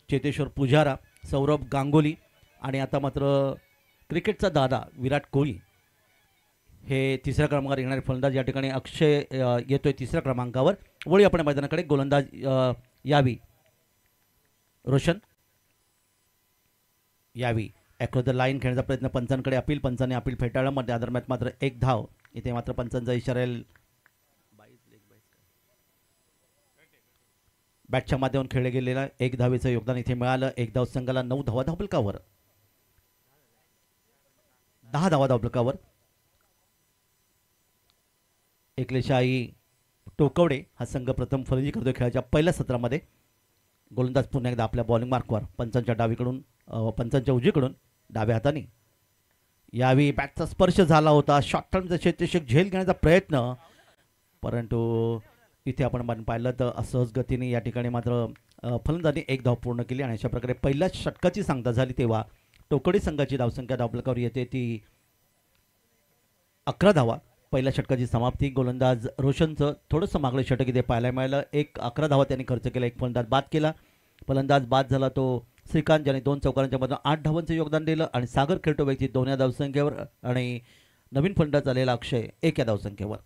चेतेश्वर पुजारा, सौरभ गांगुली आणि आता मात्र क्रिकेटचा दादा विराट कोहली हे तिसऱ्या क्रमांकावर येणारे फलंदाज. या ठिकाणी अक्षय येतोय तिसऱ्या क्रमांकावर. वळी आपण मैदानाकडे. गोलंदाज यावी रोशन यावी अक्रॉस द लाईन खेळण्याचा प्रयत्न. पंचांकडे अपील. पंचांनी अपील फेटाळलं. मध्ये दरम्यान मात्र एक धाव. इथे मात्र पंचांचा इशारा येईल. बॅटच्या माध्यमातून खेळले गेलेला एक धावेचं योगदान इथे मिळालं. एक धाव संघाला 9 धावा धावपलकावर. 10 धावा धावपलकावर. एकलेशाही टोकवडे हा संघ प्रथम फलंदाजी करतोय खेळाच्या पहिल्या सत्रामध्ये. गोलंदाज पुन्हा एकदा आपल्या बॉलिंग मार्कवर. पंचांच्या डावीकडून पंचांच्या उजवीकडून डाव्या हाताने. यावेळी बॅटचा स्पर्श झाला होता. शॉर्ट टर्मचा क्षेत्ररक्षक झेल घेण्याचा प्रयत्न, परंतु इथे आपण पाहिलं तर असहज गतीने या ठिकाणी मात्र फलंदाजाने एक धाव पूर्ण केली आणि अशा प्रकारे पहिल्याच षटकाची सांगता झाली. तेव्हा टोकडी संघाची धावसंख्या धावपलकावर येते ती 11 धावा. पहिल्या षटकाची समाप्ती. गोलंदाज रोशनचं थोडंसं मागलं षटक इथे पाहायला मिळालं. 11 धावा त्यांनी खर्च केला. एक फलंदाज बाद केला. फलंदाज बाद झाला तो श्रीकांत, ज्याने 2 चौकारांच्या मधून 8 धावांचं योगदान दिलं. आणि सागर खेळतो व्यक्ती 2 या धावसंख्येवर आणि नवीन फलंदाज आलेला अक्षय 1 या धावसंख्येवर.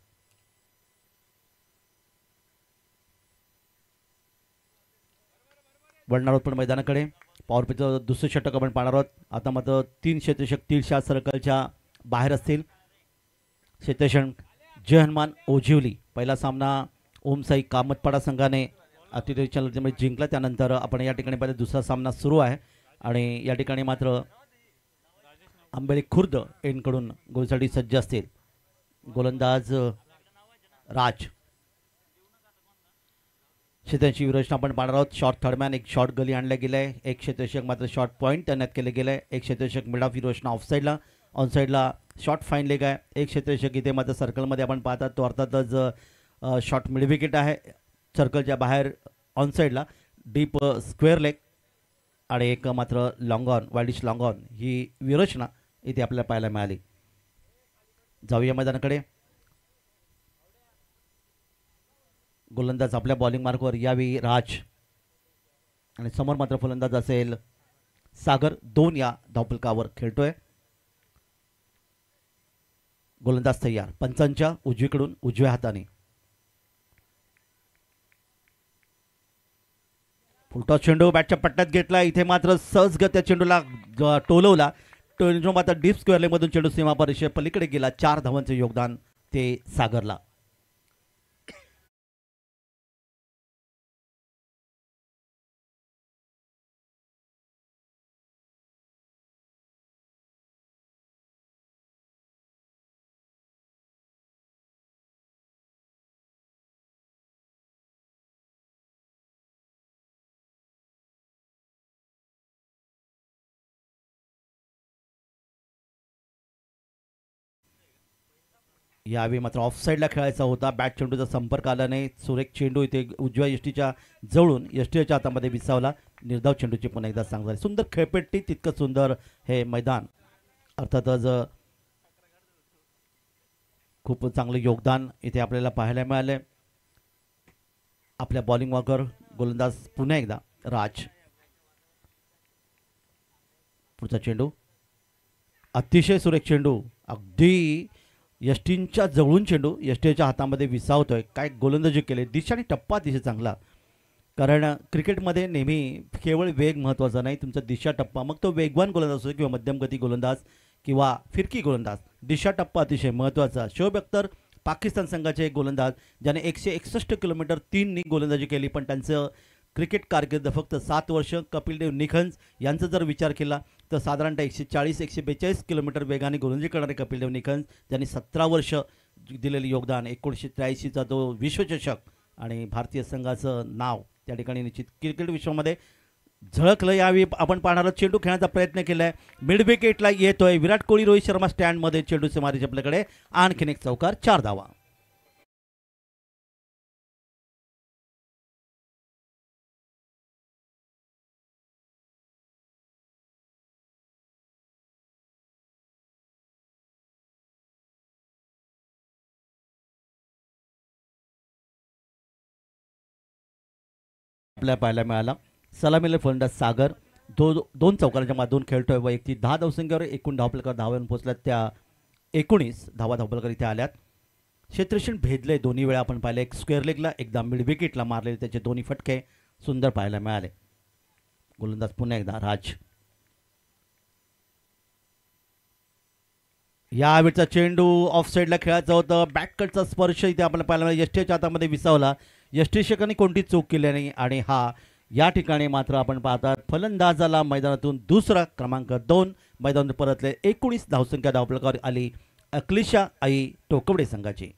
वळणार आहोत पण मैदानाकडे. पॉवर प्लेचं दुसरं षटक आपण पाहणार आहोत. आता मात्र 3 क्षेत्ररक्षक 300 सर्कलच्या बाहेर असतील. क्षेत्ररक्षक जय हनुमान ओझिवली. पहिला सामना ओमसाई कामतपाडा संघाने अतिथी जिंकला. त्यानंतर आपण या ठिकाणी पाहिजे दुसरा सामना सुरू आहे आणि या ठिकाणी मात्र आंबेली खुर्द एनकडून गोलसाठी सज्ज असतील. गोलंदाज राज. क्षेत्रांची विरचना आपण पाहणार आहोत. शॉर्ट थर्डमॅन, एक शॉर्ट गली आणल्या गेलाय. एक क्षेत्ररक्षक मात्र शॉर्ट पॉईंट तैनात केले गेले आहे. एक क्षेत्ररक्षक मिड ऑफ विरचना ऑफसाईडला. ऑनसाईडला शॉर्ट फाईन लेग आहे. एक क्षेत्ररक्षक इथे मात्र सर्कलमध्ये आपण पाहतात तो अर्थातच शॉर्ट मिड विकेट आहे. सर्कलच्या बाहेर ऑनसाईडला डीप स्क्वेअर लेग आणि एक मात्र long on, wideish long on ही विरचना इथे आपल्याला पाहायला मिळाली. जाऊया मैदानाकडे. गोलंदाज आपल्या बॉलिंग मार्कवर यावेळी राज आणि समोर मात्र फलंदाज असेल सागर. 2 या धावपलकावर खेळतोय. गोलंदाज तयार. पंचांच्या उजवीकडून उजव्या हाताने. फुलटॉस चेंडू बॅटच्या पट्ट्यात घेतला. इथे मात्र सहजगत त्या चेंडूला टोलवला. चेंडू मात्र डीप स्क्वेअर लेग मधून चेंडू सीमा परिषे पलीकडे गेला. 4 धावांचे योगदान ते सागरला. यावेळी मात्र ऑफ साईडला खेळायचा होता. बॅट चेंडूचा संपर्क आला नाही. सुरेख चेंडू इथे उजव्या यष्टीच्या जवळून यष्टीच्या हातामध्ये विसावला. निर्धाव चेंडूची पुन्हा एकदा सांग झाली. सुंदर खेळपेट्टी. तितकं सुंदर हे मैदान. अर्थातच खूप चांगलं योगदान इथे आपल्याला पाहायला मिळालं. आपल्या बॉलिंग वॉकर गोलंदाज पुन्हा एकदा राज. पुढचा चेंडू अतिशय सुरेख चेंडू. अगदी यष्टींच्या जवळून चेंडू यष्टीच्या हातामध्ये विसावतोय. काय गोलंदाजी केले. दिशा आणि टप्पा अतिशय चांगला. कारण क्रिकेटमध्ये नेहमी केवळ वेग महत्त्वाचा नाही, तुमचा दिशा टप्पा. मग तो वेगवान गोलंदाज असो किंवा मध्यमगती गोलंदाज किंवा फिरकी गोलंदाज, दिशा टप्पा अतिशय महत्त्वाचा. शोएब अख्तर पाकिस्तान संघाचे एक गोलंदाज ज्याने 161 किलोमीटर 3 गोलंदाजी केली, पण त्यांचं क्रिकेट कारकीर्द फक्त 7 वर्ष. कपिलदेव निखंज यांचा जर विचार केला तर साधारणतः 140-142 किलोमीटर वेगाने गोलंदाजी करणारे कपिलदेव निखंज ज्यांनी 17 वर्ष दिलेले योगदान. 1983चा तो विश्वचषक आणि भारतीय संघाचं नाव त्या ठिकाणी निश्चित क्रिकेट विश्वामध्ये झळकलं. यावेळी आपण पाहणारा चेंडू खेळण्याचा प्रयत्न केलाय. मिड विकेटला येतोय. विराट कोहली, रोहित शर्मा स्टँडमध्ये. चेंडू सीमारेष आपल्याकडे. आणखीन एक चौकार. 4 धावा. आपल्याला पाहायला मिळाला सलामीला फलंदाज सागर दोन चौकारांच्या माध्यमातून खेळतोय व एक ती 10 धावसंख्येवर एकूण धावफलकावर धावांवर पोहोचल्यात त्या 19 धावा धावफलकावर इथे आल्यात. क्षेत्ररक्षण भेदले दोन्ही वेळा आपण पाहिले. एक स्क्वेअर लेगला एकदा मिड विकेटला मारलेले त्याचे दोन्ही फटके सुंदर पाहायला मिळाले. गोलंदाज पुन्हा एकदा राज. यावेळचा चेंडू ऑफ साईडला खेळायचा होता. बॅककटचा स्पर्श इथे आपल्याला पाहायला मिळाला. यष्टीच्या हातामध्ये विसावला. यष्टीशकांनी कोणती चूक केली नाही आणि हा या ठिकाणी मात्र आपण पाहतात फलंदाजाला मैदानातून दुसरा क्रमांक 2 मैदानात परतले. 19 धावसंख्या धावफलकावर आली अक्लिशा आई टोकवडे संघाची.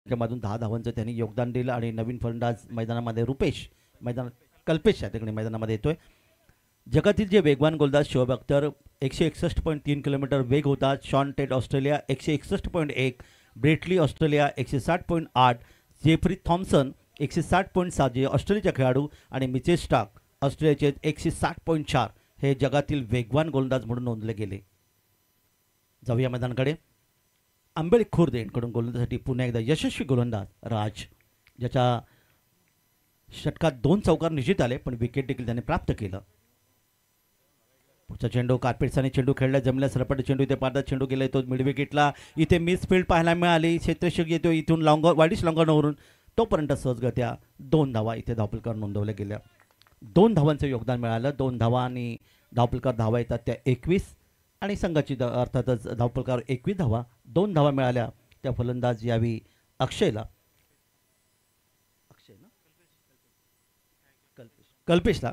मधून 10 धावांचं त्यांनी योगदान दिलं आणि नवीन फलंदाज मैदानामध्ये रुपेश मैदानात कल्पेश या ठिकाणी मैदानामध्ये येतोय. जगातील जे वेगवान गोलंदाज शोएब अख्तर 161.3 किलोमीटर वेग होता. Shaun Tait Australia 161.1, Brett Lee Australia 160.8, Jeffrey Thomson 160.7 जे ऑस्ट्रेलियाचे खेळाडू आणि मिचेल स्टार्क ऑस्ट्रेलियाचे 160.4 हे जगातील वेगवान गोलंदाज म्हणून नोंदले गेले. जाऊया मैदानाकडे. आंबेळी खुर्द यांकडून गोलंदाजीसाठी पुन्हा एकदा यशस्वी गोलंदाज राज, ज्याच्या षटकात 2 चौकार निश्चित आले पण विकेट देखील त्याने प्राप्त केलं. पुढचा चेंडू कार्पेट्सने चेंडू खेळला. जमल्या सरपट चेंडू इथे पाडतात. चेंडू गेला तो मिड विकेटला. इथे मिस फील्ड पाहायला मिळाली. क्षेत्ररक्षक येतो इथून वाईडिश लॉंगॉनवरून तोपर्यंत सहजगत्या 2 धावा इथे धावफलकावर नोंदवल्या गेल्या. 2 धावांचं योगदान मिळालं. 2 धावा आणि धावफलकावर धावा येतात त्या 21 आणि संघाची अर्थातच धावफलकावर 21 धावा. 2 धावा मिळाल्या त्या फलंदाज यावी अक्षयला कल्पेशला.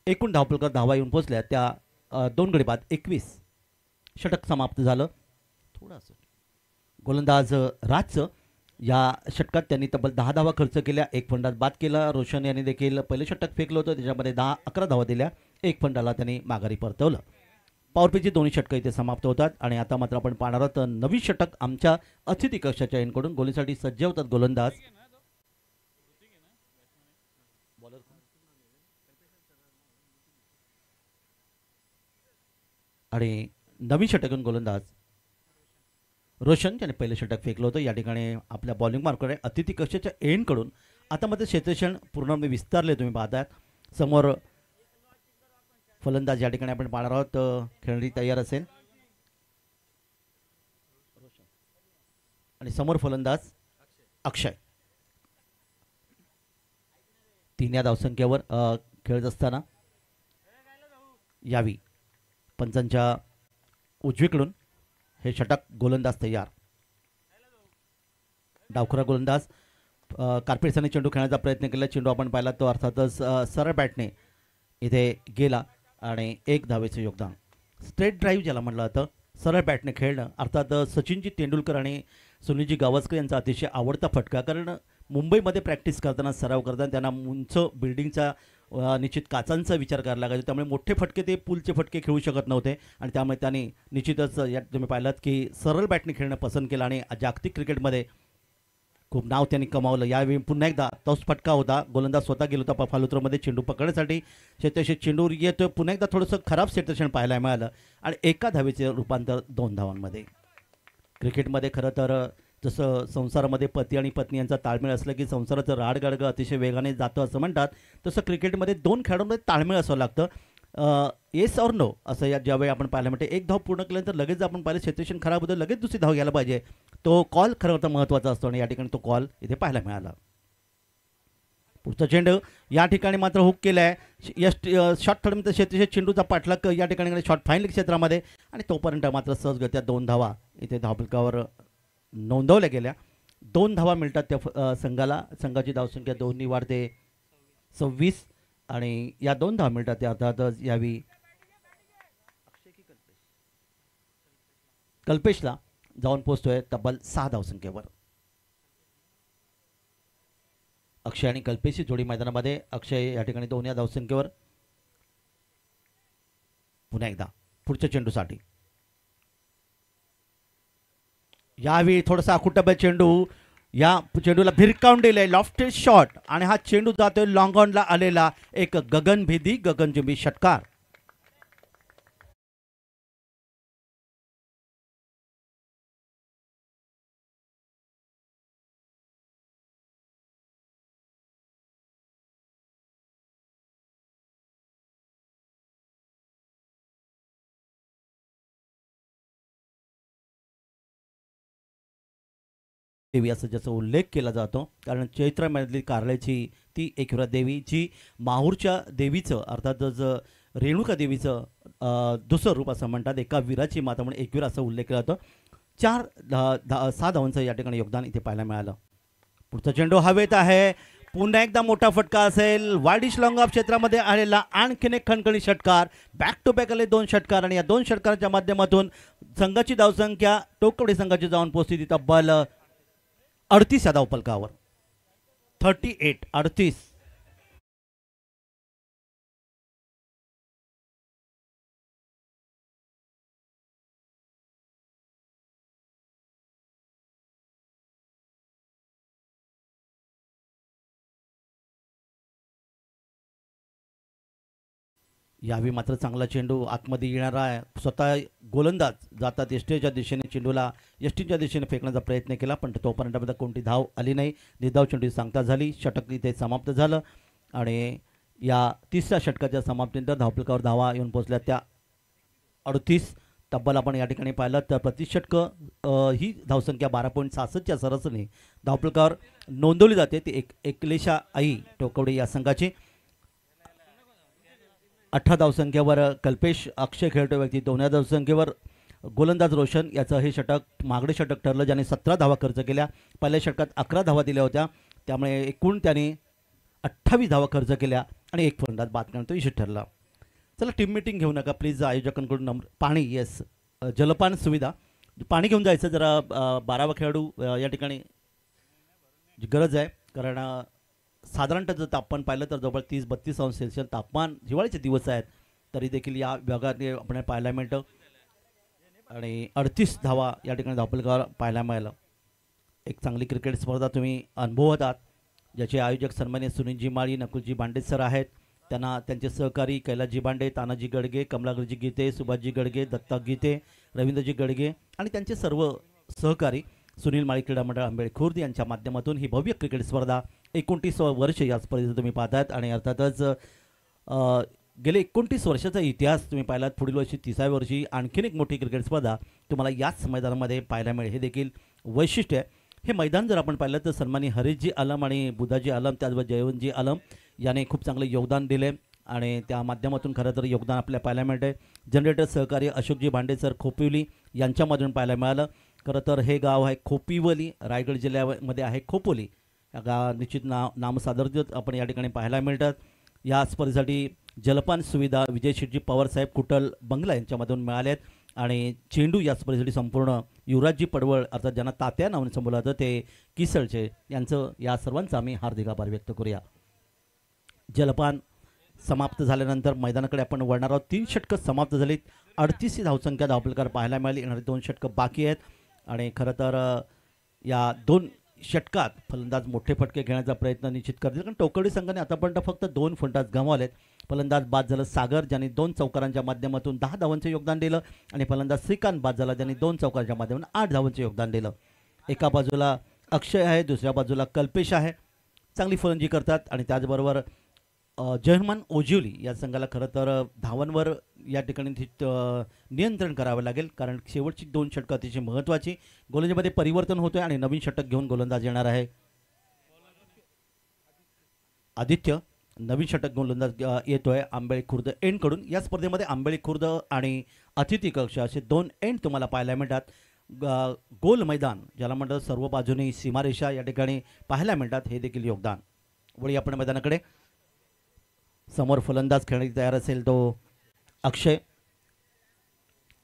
एकूण धावफलकावर धावा येऊन पोहोचल्या त्या 2 गडी बाद 21. षटक समाप्त झालं. थोडंसं गोलंदाज राजचं या षटकात त्यांनी तब्बल 10 धावा खर्च केल्या. एक फलंदाज बाद केला. रोशन यांनी देखील पहिले षटक फेकलं होतं. त्याच्यामध्ये 10-11 धावा दिल्या. एक फलंदाला त्यांनी माघारी परतवलं. पॉवरप्लेची दोन्ही षटकं इथे समाप्त होतात आणि आता मात्र आपण पाहणार आहोत नवीन षटक आमच्या अतिथी कक्षाच्या एंडकडून. गोलीसाठी सज्ज होतात गोलंदाज. आणि नवीन षटकून गोलंदाज रोशन ज्याने पहिले षटक फेकलं होतं. या ठिकाणी आपल्या बॉलिंग मार्ककडे अतिथी कक्षाच्या एंडकडून आता मात्र क्षेत्ररक्षण पूर्ण विस्तारले तुम्ही पाहतात. समोर फलंदाज या ठिकाणी आपण पाहणार आहोत. खेळणी तयार असेल आणि समोर फलंदाज अक्षय. 3 या धावसंख्येवर खेळत असताना यावी पंचांच्या उजवीकडून हे षटक. गोलंदाज तयार. डावखुरा गोलंदाज कार्पेट्सने चेंडू खेळण्याचा प्रयत्न केला. चेंडू आपण पाहिला तो अर्थातच सरळ बॅटने इथे गेला आणि 1 धावेचं योगदान. स्ट्रेट ड्राईव्ह ज्याला म्हटलं जातं सरळ बॅटने खेळणं अर्थात सचिनजी तेंडुलकर आणि सुनीलजी गावस्कर यांचा अतिशय आवडता फटका. कारण मुंबईमध्ये प्रॅक्टिस करताना सराव करताना त्यांना उंच बिल्डिंगचा निश्चित काचांचा विचार करायला लागायचा. त्यामुळे मोठे फटके ते पुलचे फटके खेळू शकत नव्हते आणि त्यामुळे त्यांनी निश्चितच या तुम्ही पाहिलात की सरळ बॅटने खेळणं पसंत केलं आणि जागतिक क्रिकेटमध्ये खूप नाव त्यांनी कमावलं. यावेळी पुन्हा एकदा तोच फटका होता. गोलंदाज स्वतः गेलो होता फालुत्रमध्ये चेंडू पकडण्यासाठी. क्षेत्ररक्षण चेंडू येत पुन्हा एकदा थोडंसं खराब क्षेत्ररक्षण पाहायला मिळालं आणि 1 धावेचे रूपांतर 2 धावांमध्ये. क्रिकेटमध्ये खरं तर जसं संसारामध्ये पती आणि पत्नी यांचा ताळमेळ असलं की संसाराचं राडगाडगं अतिशय वेगाने जातं असं म्हणतात, तसं क्रिकेटमध्ये 2 खेळाडूंमध्ये ताळमेळ असावं लागतं. येस ऑर नो असं या ज्यावेळी आपण पाहायला म्हणते 1 धाव पूर्ण केल्यानंतर लगेच आपण पाहिलं क्षेत्ररक्षण खराब होतं लगेच दुसरी धाव घ्यायला पाहिजे. तो कॉल खरं तर महत्त्वाचा असतो आणि या ठिकाणी तो कॉल इथे पाहायला मिळाला. पुढचा चेंडू या ठिकाणी मात्र हुक केला आहे. शॉट थर्डमध्ये क्षेत्ररक्षण चेंडूचा पाठलाग या ठिकाणी शॉट फायनल क्षेत्रामध्ये आणि तोपर्यंत मात्र सहजगत्या 2 धावा इथे धावफलकावर नोंदवल्या गेल्या. 2 धावा मिळतात त्या संघाला. संघाची धावसंख्या 2 वाढते 26 आणि या 2 धावा मिळतात त्या अर्थातच यावी कल्पेशला जाऊन पोहोचतोय तब्बल 6 धावसंख्येवर. अक्षय आणि कल्पेशची जोडी मैदानामध्ये. अक्षय या ठिकाणी 2 या धावसंख्येवर. पुन्हा एकदा पुढच्या चेंडूसाठी यावेळी थोडासा आखुटब्या चेंडू या चेंडूला भिरकावून दिले लॉफ्टेड शॉट आणि हा चेंडू जातोय लॉंग ऑनला आलेला एक गगनभेदी गगनचुंबी षटकार. देवी असं ज्याचा उल्लेख केला जातो कारण चैत्र महिन्यातली कारल्याची ती एकविरा देवी जी माहूरच्या देवीचं अर्थातच रेणुका देवीचं दुसरं रूप असं म्हणतात. एका वीराची माता म्हणून एकवीर असा उल्लेख केला जातो. 6 धावांचं या ठिकाणी योगदान इथे पाहायला मिळालं. पुढचा चेंडू हवेत आहे. पुन्हा एकदा मोठा फटका असेल. वाईडिश लॉंग ऑफ क्षेत्रामध्ये आलेला आणखीन एक खणखणी षटकार. बॅक टू बॅक आले 2 षटकार आणि या 2 षटकारांच्या माध्यमातून संघाची धावसंख्या टोकवडे संघाची जाऊन पोहोचली ती तब्बल 38 या धावफलकावर. 38. यावेळी मात्र चांगला चेंडू आतमध्ये येणारा आहे. स्वतः गोलंदाज जातात एसटीच्या दिशेने चेंडूला एसटीच्या दिशेने फेकण्याचा प्रयत्न केला पण तोपर्यंत कोणती धाव आली नाही. निर्धाव चेंडू सांगता झाली. षटक इथे समाप्त झालं आणि या 30व्या षटकाच्या समाप्तीनंतर धावफलकावर धावा येऊन पोहोचल्या त्या 38. तब्बल आपण या ठिकाणी पाहिलं तर प्रतिषटक ही धावसंख्या 12.66च्या सरासरीने धावफलकावर नोंदवली जाते. ती एकलेशा आई टोकवडे या संघाची. 18 धावसंख्येवर कल्पेश अक्षय खेळतो व्यक्ती. 2 धावसंख्येवर गोलंदाज रोशन याचं हे षटक मागडे षटक ठरलं ज्याने 17 धावा खर्च केल्या. पहिल्या षटकात 11 धावा दिल्या होत्या त्यामुळे एकूण त्याने 28 धावा खर्च केल्या आणि एक फलंदाज बाद करण्यात यश ठरला. चला टीम मीटिंग घेऊ नका प्लीज. आयोजकांकडून नंबर पाणी येस जलपान सुविधा पाणी घेऊन जायचं जरा. 12वा खेळाडू या ठिकाणी गरज आहे कारण साधारणतः जर तापमान पाहिलं तर जवळ 30-32 अंश सेल्सिअस तापमान हिवाळ्याचे दिवस आहेत तरी देखील या विभागाने आपण पाहायला मिळतं आणि 38 धावा या ठिकाणी धावफलकावर पाहायला मिळालं. एक चांगली क्रिकेट स्पर्धा तुम्ही अनुभवत आहात ज्याचे आयोजक सन्मान्य सुनीलजी माळी नकुलजी बांडे सर आहेत. त्यांना त्यांचे सहकारी कैलासजी बांडे तानाजी गडगे कमलाकरजी गीते सुभाषजी गडगे दत्ता गीते रवींद्रजी गडगे आणि त्यांचे सर्व सहकारी सुनील माळी क्रीडा मंडळ आंबेड खुर्द यांच्या माध्यमातून ही भव्य क्रिकेट स्पर्धा 29 वर्ष या स्पर्धेत तुम्ही पाहतायत आणि अर्थातच गेले 29 वर्षाचा इतिहास तुम्ही पाहिलात. पुढील वर्षी 30व्या वर्षी आणखीन एक मोठी क्रिकेट स्पर्धा तुम्हाला याच मैदानामध्ये पाहायला मिळेल. हे देखील वैशिष्ट्य आहे. हे मैदान जर आपण पाहिलं तर सन्मानी हरीशजी आलम आणि बुधाजी आलम त्याचबरोबर जयवंतजी आलम याने खूप चांगलं योगदान दिले आणि त्या माध्यमातून खरं तर योगदान आपल्याला पाहायला मिळते. जनरेटर सहकारी अशोकजी भांडे सर खोपिवली यांच्यामधून पाहायला मिळालं. खरं तर हे गाव आहे खोपिवली रायगड जिल्ह्यामध्ये आहे खोपोली. या निश्चित नामसादर आपण या ठिकाणी पाहायला मिळतात. या स्पर्धेसाठी जलपान सुविधा विजय शेटजी पवारसाहेब कुटल बंगला यांच्यामधून मिळाले आहेत आणि चेंडू या स्पर्धेसाठी संपूर्ण युवराजजी पडवळ अर्थात ज्यांना तात्या नावाने संबोधलं जातं ते किसळचे यांचं या सर्वांचा आम्ही हार्दिक आभार व्यक्त करूया. जलपान समाप्त झाल्यानंतर मैदानाकडे आपण वळणार आहोत. 3 षटकं समाप्त झालीत. 38 धावसंख्या धावफलकावर पाहायला मिळाली. येणारे 2 षटकं बाकी आहेत आणि खरं तर या 2 षटकात फलंदाज मोठे फटके घेण्याचा प्रयत्न निश्चित करतील कारण टोकवडे संघाने आतापर्यंत फक्त 2 फलंदाज गमावलेत. फलंदाज बाद झालं सागर ज्यांनी 2 चौकारांच्या माध्यमातून 10 धावांचं योगदान दिलं आणि फलंदाज श्रीकांत बाद झाला ज्यांनी 2 चौकारांच्या माध्यमातून 8 धावांचं योगदान दिलं. एका बाजूला अक्षय आहे दुसऱ्या बाजूला कल्पेश आहे. चांगली फलंदाजी करतात आणि त्याचबरोबर जयहनुमान ओजिवली या संघाला खरं तर धावांवर या ठिकाणी नियंत्रण करावं लागेल कारण शेवटची 2 षटकं अतिशय महत्त्वाची. गोलंदाजीमध्ये परिवर्तन होतोय आणि नवीन षटक घेऊन गोलंदाज येणार आहे. आदित्य नवीन षटक गोलंदाज येतोय आंबेळी खुर्द एंडकडून. या स्पर्धेमध्ये आंबेळी खुर्द आणि अतिथी कक्ष असे 2 एंड तुम्हाला पाहायला मिळतात. गोल मैदान ज्याला म्हणतात सर्व बाजूने सीमारेषा या ठिकाणी पाहायला मिळतात. हे देखील योगदान. वळी आपण मैदानाकडे. समोर फलंदाज खेळण्याची तयार असेल तो अक्षय.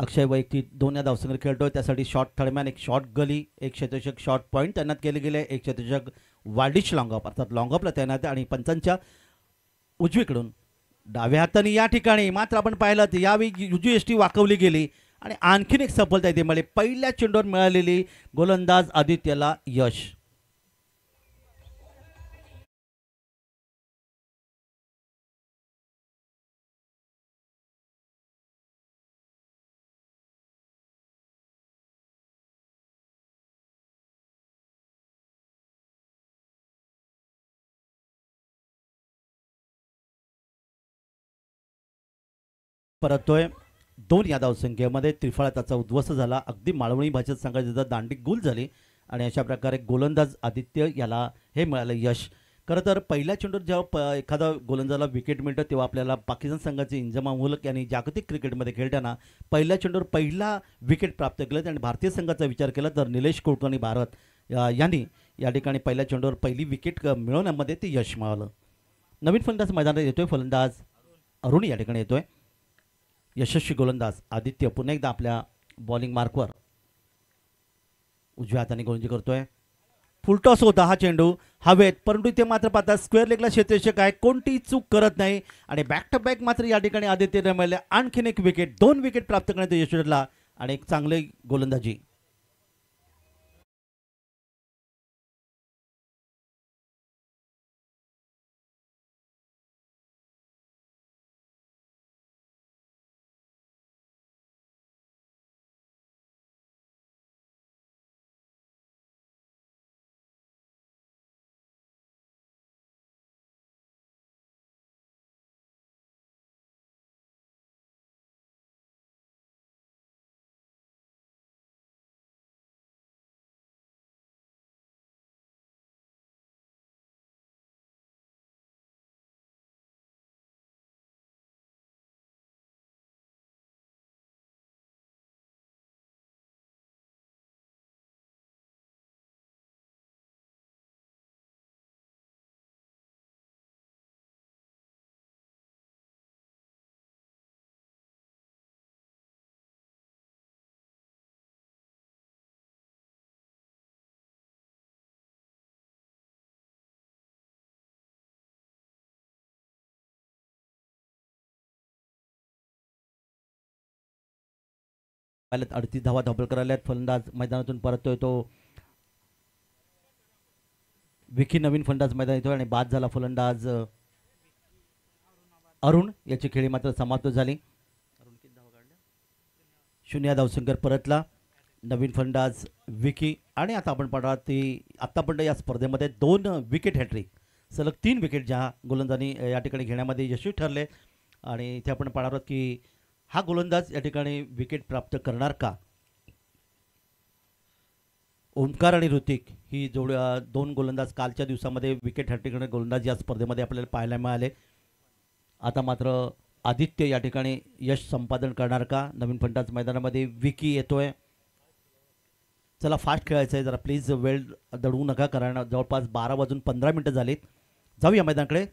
अक्षय वैयक्तिक 2 धावसंख्येवर खेळतोय त्यासाठी शॉर्ट थर्डमॅन एक शॉर्ट गली एक क्षेत्ररक्षक शॉर्ट पॉईंट तैनात केले गेले. एक क्षेत्ररक्षक वार्डिश लॉंग ऑफ अर्थात लॉंग ऑफला तैनात आणि पंचांच्या उजवीकडून डाव्या हाताने या ठिकाणी मात्र आपण पाहिलं तर यावेळी उजवी एसटी वाकवली गेली आणि आणखीन एक सफलता इथे मिळाली. पहिल्या चेंडूवर मिळालेली गोलंदाज आदित्यला यश. परततोय 2 या धावसंख्येमध्ये त्रिफळा त्याचा उद्ध्वस्त झाला. अगदी मालवणी भाषेत सांगायचं तर दांडी गुल झाली आणि अशा प्रकारे गोलंदाज आदित्य याला हे मिळालं यश. खरं तर पहिल्या चेंडूवर जेव्हा एखादा गोलंदाजाला विकेट मिळतं तेव्हा आपल्याला पाकिस्तान संघाचे इंजमाम उल यांनी जागतिक क्रिकेटमध्ये खेळताना पहिल्या चेंडूवर पहिला विकेट प्राप्त केलं आणि भारतीय संघाचा विचार केला तर निलेश कुलकर्णी भारत यांनी या ठिकाणी पहिल्या चेंडूवर पहिली विकेट मिळवण्यामध्ये ते यश मिळालं. नवीन फलंदाज मैदानात येतोय. फलंदाज अरुण या ठिकाणी येतोय. यशस्वी गोलंदाज आदित्य पुन्हा एकदा आपल्या बॉलिंग मार्कवर उजव्या हाताने गोलंदाजी करतोय. फुलटॉस होता हा चेंडू हवेत, परंतु इथे मात्र पाहता स्क्वेअर लेगला क्षेत्ररक्षक आहे, कोणतीही चूक करत नाही आणि बॅक टू बॅक मात्र या ठिकाणी आदित्यने मिळाले आणखीन एक विकेट. 2 विकेट प्राप्त करण्यात यश ठरला आणि एक चांगले गोलंदाजी. पहिल्यात 38 धावा धाबळ करायला फलंदाज मैदानातून परततोय तो विकी. नवीन फलंदाज मैदान येतोय आणि बाद झाला फलंदाज अरुण. याची खेळी मात्र समाप्त झाली. 0 धावसंख्येवर परतला नवीन फलंदाज विकी. आणि आता आपण पाहणार ती आतापर्यंत या स्पर्धेमध्ये 2 विकेट हॅट्रिक सलग 3 विकेट ज्या गोलंदाजांनी या ठिकाणी घेण्यामध्ये यशस्वी ठरले आणि इथे आपण पाहणार आहोत की हा गोलंदाज या ठिकाणी विकेट प्राप्त करणार का. ओमकार आणि ऋतिक ही जोड 2 गोलंदाज कालच्या दिवसामध्ये विकेट हॅट्रिक करणारे गोलंदाज या स्पर्धेमध्ये आपल्याला पाहायला मिळाले. आता मात्र आदित्य या ठिकाणी यश संपादन करणार का. नवीन फलंदाज मैदानामध्ये विकी येतोय. चला फास्ट खेळायचं आहे जरा प्लीज, वेळ दडवू नका कारण जवळपास 12:15 झालीत. जाऊया मैदानाकडे.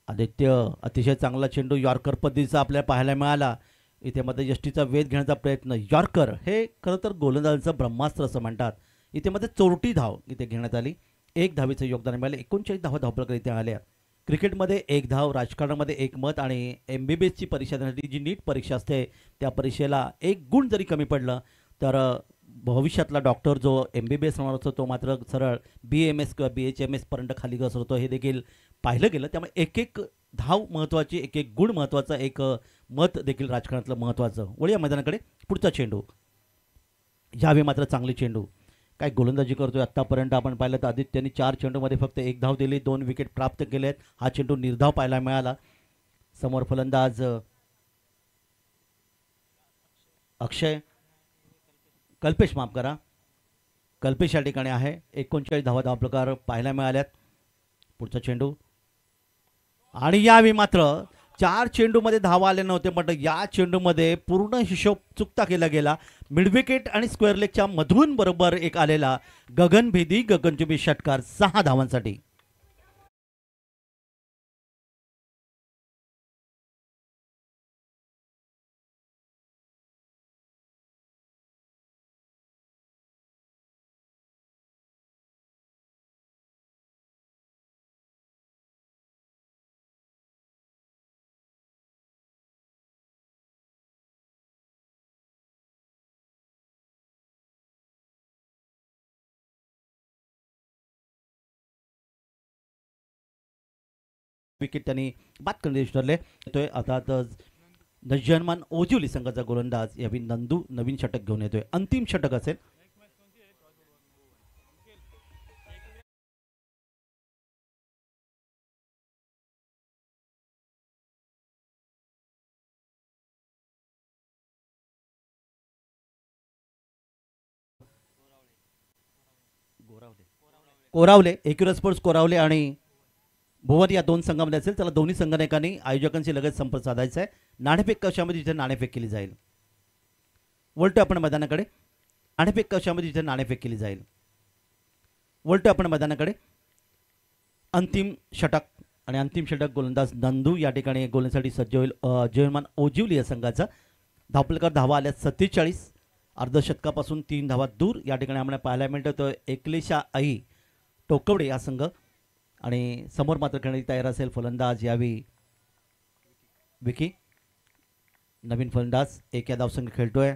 आदित्य अतिशय चांगला चेंडू यॉर्कर पद्धतीचा आपल्याला पाहायला मिळाला. इथे मध्ये यष्टीचा वेध घेण्याचा प्रयत्न. यॉर्कर हे खरं तर गोलंदाजांचं ब्रह्मास्त्र असं म्हणतात. इथे मध्ये 34 धाव इथे घेण्यात आली. 1 धावेचं योगदान मिळाले. 39 धावा धावपळ इथे आल्या. क्रिकेटमध्ये 1 धाव, राजकारणामध्ये 1 मत आणि MBBSची परीक्षा देण्यासाठी जी नीट परीक्षा असते त्या परीक्षेला 1 गुण जरी कमी पडलं तर भविष्यातला डॉक्टर जो MBBS होणार असतो तो मात्र सरळ BMS किंवा BHMS पर्यंत खाली घसरतो हे देखील पाहिलं गेलं. त्यामुळे एक एक धाव महत्त्वाची, एक एक गुण महत्त्वाचा, एक मत देखील राजकारणातलं महत्त्वाचं. वळूया मैदानाकडे. पुढचा चेंडू यावे मात्र चांगले चेंडू काय गोलंदाजी करतोय. आत्तापर्यंत आपण पाहिलं तर आदित्यने 4 चेंडूमध्ये फक्त 1 धाव दिली, 2 विकेट प्राप्त केलेत. हा चेंडू निर्धाव पाहायला मिळाला. समोर फलंदाज अक्षय कल्पेश माफ करा कल्पेश या ठिकाणी आहे. 39 धावा धावप्रकार पाहायला मिळाल्यात. पुढचा चेंडू आणि यावेळी मात्र 4 चेंडूमध्ये धावा आले नव्हते पण या चेंडूमध्ये पूर्ण हिशोब चुकता केला गेला. मिडविकेट आणि स्क्वेअर लेगच्या मधून बरोबर एक आलेला गगनभेदी गगनचुंबी षटकार 6 धावांसाठी. विकेट त्यांनी बाद करणे ठरले. येतोय आता नजरमान ओजुली संघाचा गोलंदाज यावी नंदू नवीन षटक घेऊन येतोय. अंतिम षटक असेल. कोरावले एक्युरस स्पोर्ट्स कोरावले आणि भुवन या दोन संघामध्ये असेल. त्याला दोन्ही संघटनांनी आयोजकांशी लगेच संपर्क साधायचा आहे. नाणेफेक कशामध्ये जिथे नाणेफेक केली जाईल. वळतो आपण मैदानाकडे. नाणेफेक कशामध्ये जिथे नाणेफेक केली जाईल. वळतो आपण मैदानाकडे. अंतिम षटक आणि अंतिम षटक गोलंदाज नंदू या ठिकाणी गोलंदाजीसाठी सज्ज होईल. जयमान ओजिवली या संघाचा. धावपलकर धावा आल्या 47. अर्धशतकापासून 3 धावा दूर. या ठिकाणी आम्हाला पाहायला मिळतं एकलेशा आई टोकवडे हा संघ आणि समोर मात्र खेळण्याची तयार असेल फलंदाज यावी विकी. नवीन फलंदाज एक या धावसंघ खेळतोय.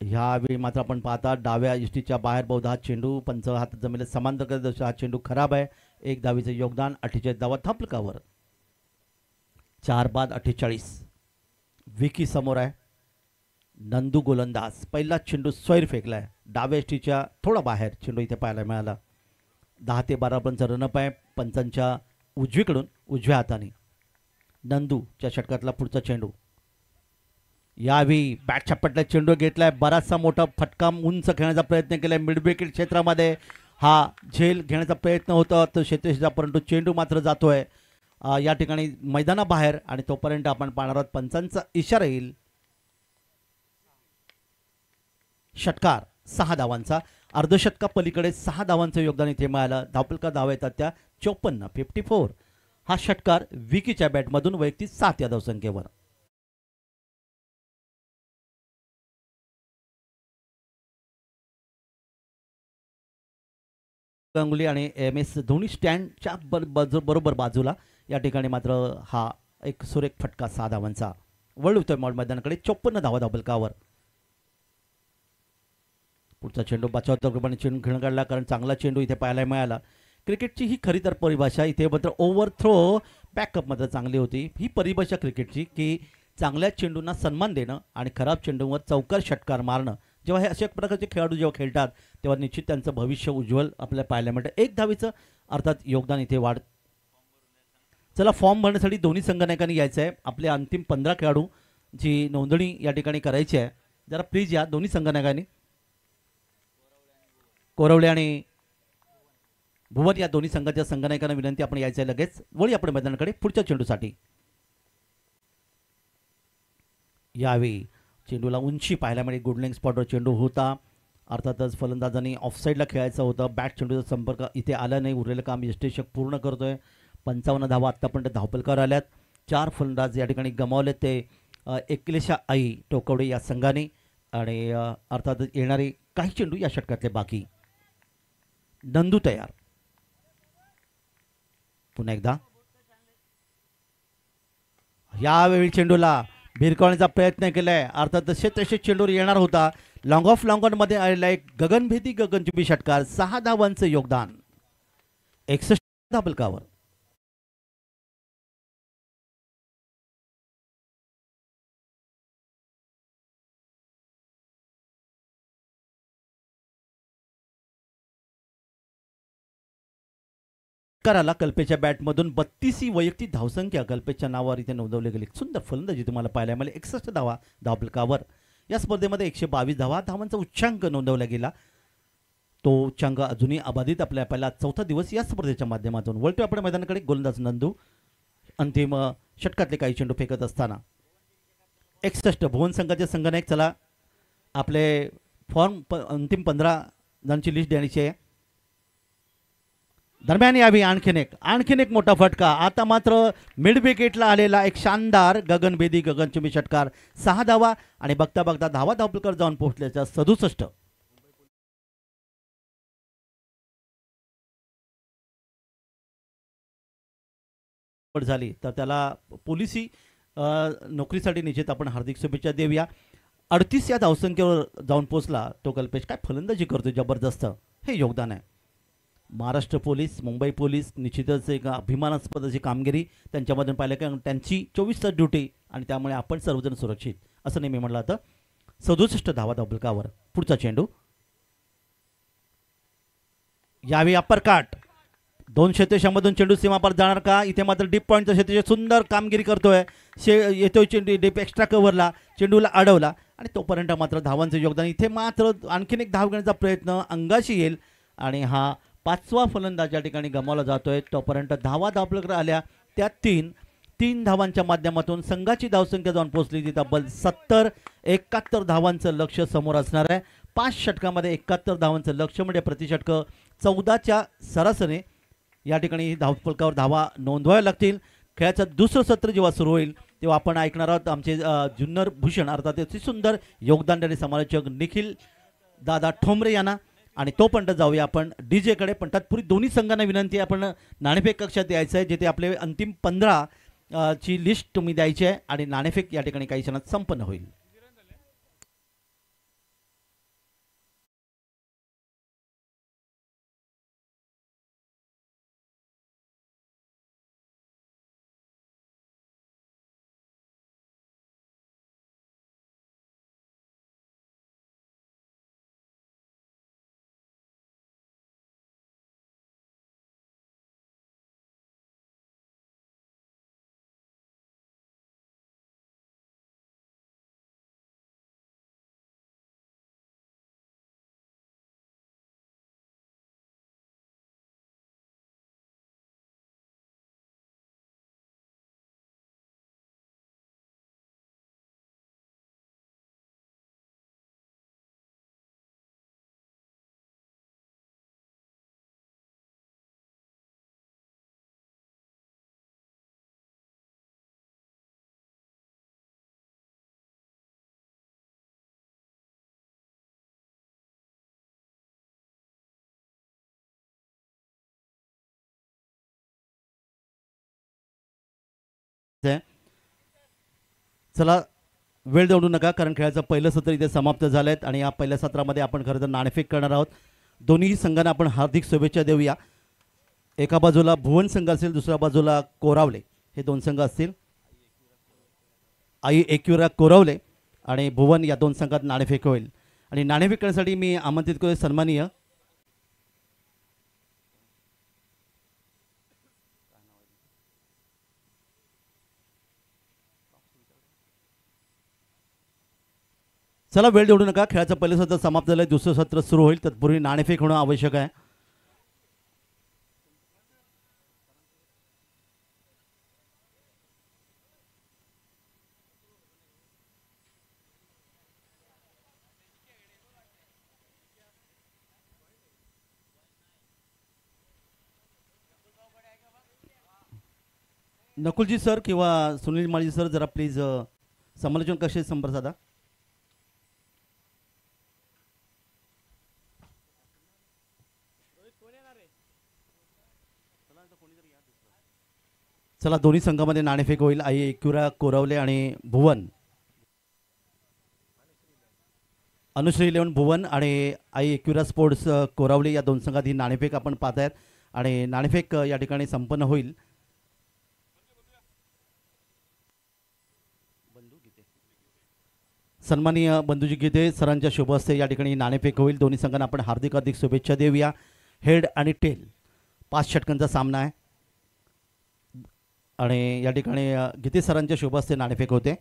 ह्यावेळी मात्र आपण पाहता डाव्या यष्टीच्या बाहेर बहुधा हा चेंडू पंच हात जमिनीला समांतर हा चेंडू खराब आहे. 1 धावीचे योगदान. 48 धावा धापलकावर. 4 बाद 48. विकी समोर आहे. नंदू गोलंदाज. पहिला चेंडू स्वैर फेकलाय डाव्या यष्टीच्या थोडा बाहेर चेंडू इथे पाहायला मिळाला. 10 ते 12 रनचा रनअप आहे पंचांच्या उजवीकडून उजव्या हाताने. नंदूच्या षटकातला पुढचा चेंडू. यावेळी बॅट छपटल्या चेंडू घेतलाय. बराचसा मोठा फटका उंच खेळण्याचा प्रयत्न केलाय. मिड विकेट क्षेत्रामध्ये हा झेल घेण्याचा प्रयत्न होता तो क्षेत्रशीचा, परंतु चेंडू मात्र जातोय या ठिकाणी मैदानाबाहेर आणि तोपर्यंत आपण पाहणार आहोत पंचांचा इशारा येईल. षटकार 6 धावांचा. अर्धशतका पलीकडे 6 धावांचं योगदान इथे मिळालं. धावपलका धावा येतात त्या 54 54. हा षटकार विकीच्या बॅटमधून वैयक्तिक 7 या धावसंख्येवर. गांगुली आणि एम एस धोनी स्टँडच्या बरोबर बाजूला या ठिकाणी मात्र हा एक सुरेख फटका 6 धावांचा. वळवतोय मॉल मैदानाकडे. 54 धावा धावपलकावर. पुढचा चेंडू बचावतो कृपाने चेंडू खेळून काढला कारण चांगला चेंडू इथे पाहायला मिळाला. क्रिकेटची ही खरी तर परिभाषा इथे मात्र ओव्हर थ्रो बॅकअप मात्र चांगली होती. ही परिभाषा क्रिकेटची की चांगल्या चेंडूंना सन्मान देणं आणि खराब चेंडूवर चौकार षटकार मारणं. जेव्हा हे अशा प्रकारचे खेळाडू जेव्हा खेळतात तेव्हा निश्चित त्यांचं भविष्य उज्ज्वल आपल्याला पाहायला मिळतं. 1 धावीचं अर्थात योगदान इथे वाढ. चला फॉर्म भरण्यासाठी दोन्ही संघटनांनी यायचं आहे. आपले अंतिम 15 खेळाडू जी नोंदणी या ठिकाणी करायची आहे जरा प्लीज या दोन्ही संघटनांनी. कोरवले आणि भुवन या दोन्ही संघाच्या संघटनांना विनंती आपण यायचं आहे लगेच. वळी आपण मैदानाकडे पुढच्या चेंडूसाठी. यावेळी चेंडूला उंची पाहायला मिळेल. गुड लेंग स्पॉटवर चेंडू होता. अर्थातच फलंदाजांनी ऑफसाईडला खेळायचं होतं. बॅट चेंडूचा संपर्क इथे आला नाही. उरलेलं काम यष्टेशक पूर्ण करतोय. 55 धावा आत्तापर्यंत धावपलकार आल्यात. 4 फलंदाज या ठिकाणी गमावले ते एकलेशा आई टोकवडे या संघाने आणि अर्थातच येणारे काही चेंडू या षटकातले बाकी. नंदू तयार. पुन्हा एकदा यावेळी चेंडूला भिरकावण्याचा प्रयत्न केलाय. अर्थात तसे चेंडूवर येणार होता. लॉंग ऑफ लॉंग ऑन मध्ये आलेला एक गगनभेदी गगनचुंबी षटकार. 6 धावांचं योगदान. 61 धावपलकावर. कराला कल्पेच्या बॅटमधून 32ही वैयक्तिक धावसंख्या कल्पेच्या नावावर इथे नोंदवली गेली. सुंदर फलंदाजी तुम्हाला पाहायला मिळाली. 61 धावा धावपलकावर. या स्पर्धेमध्ये 122 धावांचा उच्चांक नोंदवला गेला. तो उच्चांक अजूनही अबाधित आपल्या पहिला 4था दिवस या स्पर्धेच्या माध्यमातून. वळतो आपण मैदानाकडे. गोलंदाज नंदू अंतिम षटकातले काही चेंडू फेकत असताना 61 भुवन संघाचे संघनायक. चला आपले फॉर्म अंतिम 15 जणांची लिस्ट देण्याची आहे. दरम्यान यावी आणखीन एक मोठा फटका. आता मात्र मिड विकेटला आलेला एक शानदार गगनभेदी गगनचुंबी षटकार. 6 धावा आणि बघता बघता धावा धावपलकर जाऊन पोहोचल्याच्या 67. झाली तर त्याला पोलिसी नोकरीसाठी निश्चित आपण हार्दिक शुभेच्छा देऊया. 38 या धावसंख्येवर जाऊन पोहोचला तो कल्पेश. काय फलंदाजी करतोय जबरदस्त. हे योगदान आहे. महाराष्ट्र पोलीस मुंबई पोलीस निश्चितच एक अभिमानास्पद अशी कामगिरी त्यांच्यामधून पाहिलं कारण त्यांची 24 तास ड्युटी आणि त्यामुळे आपण सर्वजण सुरक्षित असं नेहमी म्हटलं जातं. 67 धावा धावपलकावर. पुढचा चेंडू. यावेळी अप्पर काट. 2 क्षेत्रशामधून चेंडू सीमापार जाणार का. इथे मात्र डीप पॉईंटचा क्षेत्रशा सुंदर कामगिरी करतोय. येतोय चेंडू डीप एक्स्ट्रा कव्हरला. चेंडूला अडवला आणि तोपर्यंत मात्र धावांचं योगदान. इथे मात्र आणखीन एक धाव घेण्याचा प्रयत्न अंगाशी येईल आणि हा पाचवा फलंदाज या ठिकाणी गमावला जातोय. तोपर्यंत धावा धावपलकडे आल्या त्या तीन धावांच्या माध्यमातून संघाची धावसंख्या जाऊन पोहोचली ती तब्बल 70-71 धावांचं लक्ष समोर असणार आहे. 5 षटकामध्ये 71 धावांचं लक्ष म्हणजे प्रतिषटक 14च्या सरासरी या ठिकाणी धावफलकावर धावा नोंदवाव्या लागतील. खेळाचं दुसरं सत्र जेव्हा सुरू होईल तेव्हा आपण ऐकणार आहोत आमचे जुन्नर भूषण अर्थात अति सुंदर योगदान देणारे समालोचक निखिल दादा ठोंबरे यांना. आणि तोपर्यंत जाऊया आपण DJ कडे. पण तत्पूर्वी दोन्ही संघांना विनंती आहे आपण नाणेफेक कक्षात यायचं आहे जिथे आपले अंतिम 15 ची लिस्ट तुम्ही द्यायची आहे आणि नाणेफेक या ठिकाणी काही क्षणात संपन्न होईल. चला वेळ देऊ नका कारण खेळाचं पहिलं सत्र इथे समाप्त झालं आहे आणि या पहिल्या सत्रामध्ये आपण खरं तर नाणेफेक करणार आहोत. दोन्ही संघांना आपण हार्दिक शुभेच्छा देऊया. एका बाजूला भुवन संघ असेल, दुसऱ्या बाजूला कोरावले, हे दोन संघ असतील. आई एकविरा कोरावले आणि भुवन या दोन संघात नाणेफेक होईल. आणि नाणेफेक करण्यासाठी मी आमंत्रित करतो सन्माननीय चला वेळ देऊ नका. खेळाचं पहिलं सत्र समाप्त झालं आहे, दुसरं सत्र सुरू होईल. तत्पूर्वी नाणेफेक होणं आवश्यक आहे. नकुलजी सर किंवा सुनील माळी सर जरा प्लीज समालोचन कसे संपर्क साधा. चला दोन्ही संघामध्ये नाणेफेक होईल. आई एकविरा कोरावले आणि भुवन, अनुश्री 11 भुवन आणि आई एकविरा स्पोर्ट्स कोरावले या दोन संघात ही नाणेफेक आपण पाहत आहेत आणि नाणेफेक या ठिकाणी संपन्न होईल. सन्माननीय बंधूजी गीते सरांच्या शुभ हस्ते या ठिकाणी नाणेफेक होईल. दोन्ही संघांना आपण हार्दिक हार्दिक शुभेच्छा देऊया. हेड आणि टेल 5 षटकांचा सामना आहे आणि या ठिकाणी गीते सरांच्या शुभ हस्ते नाणेफेक होते.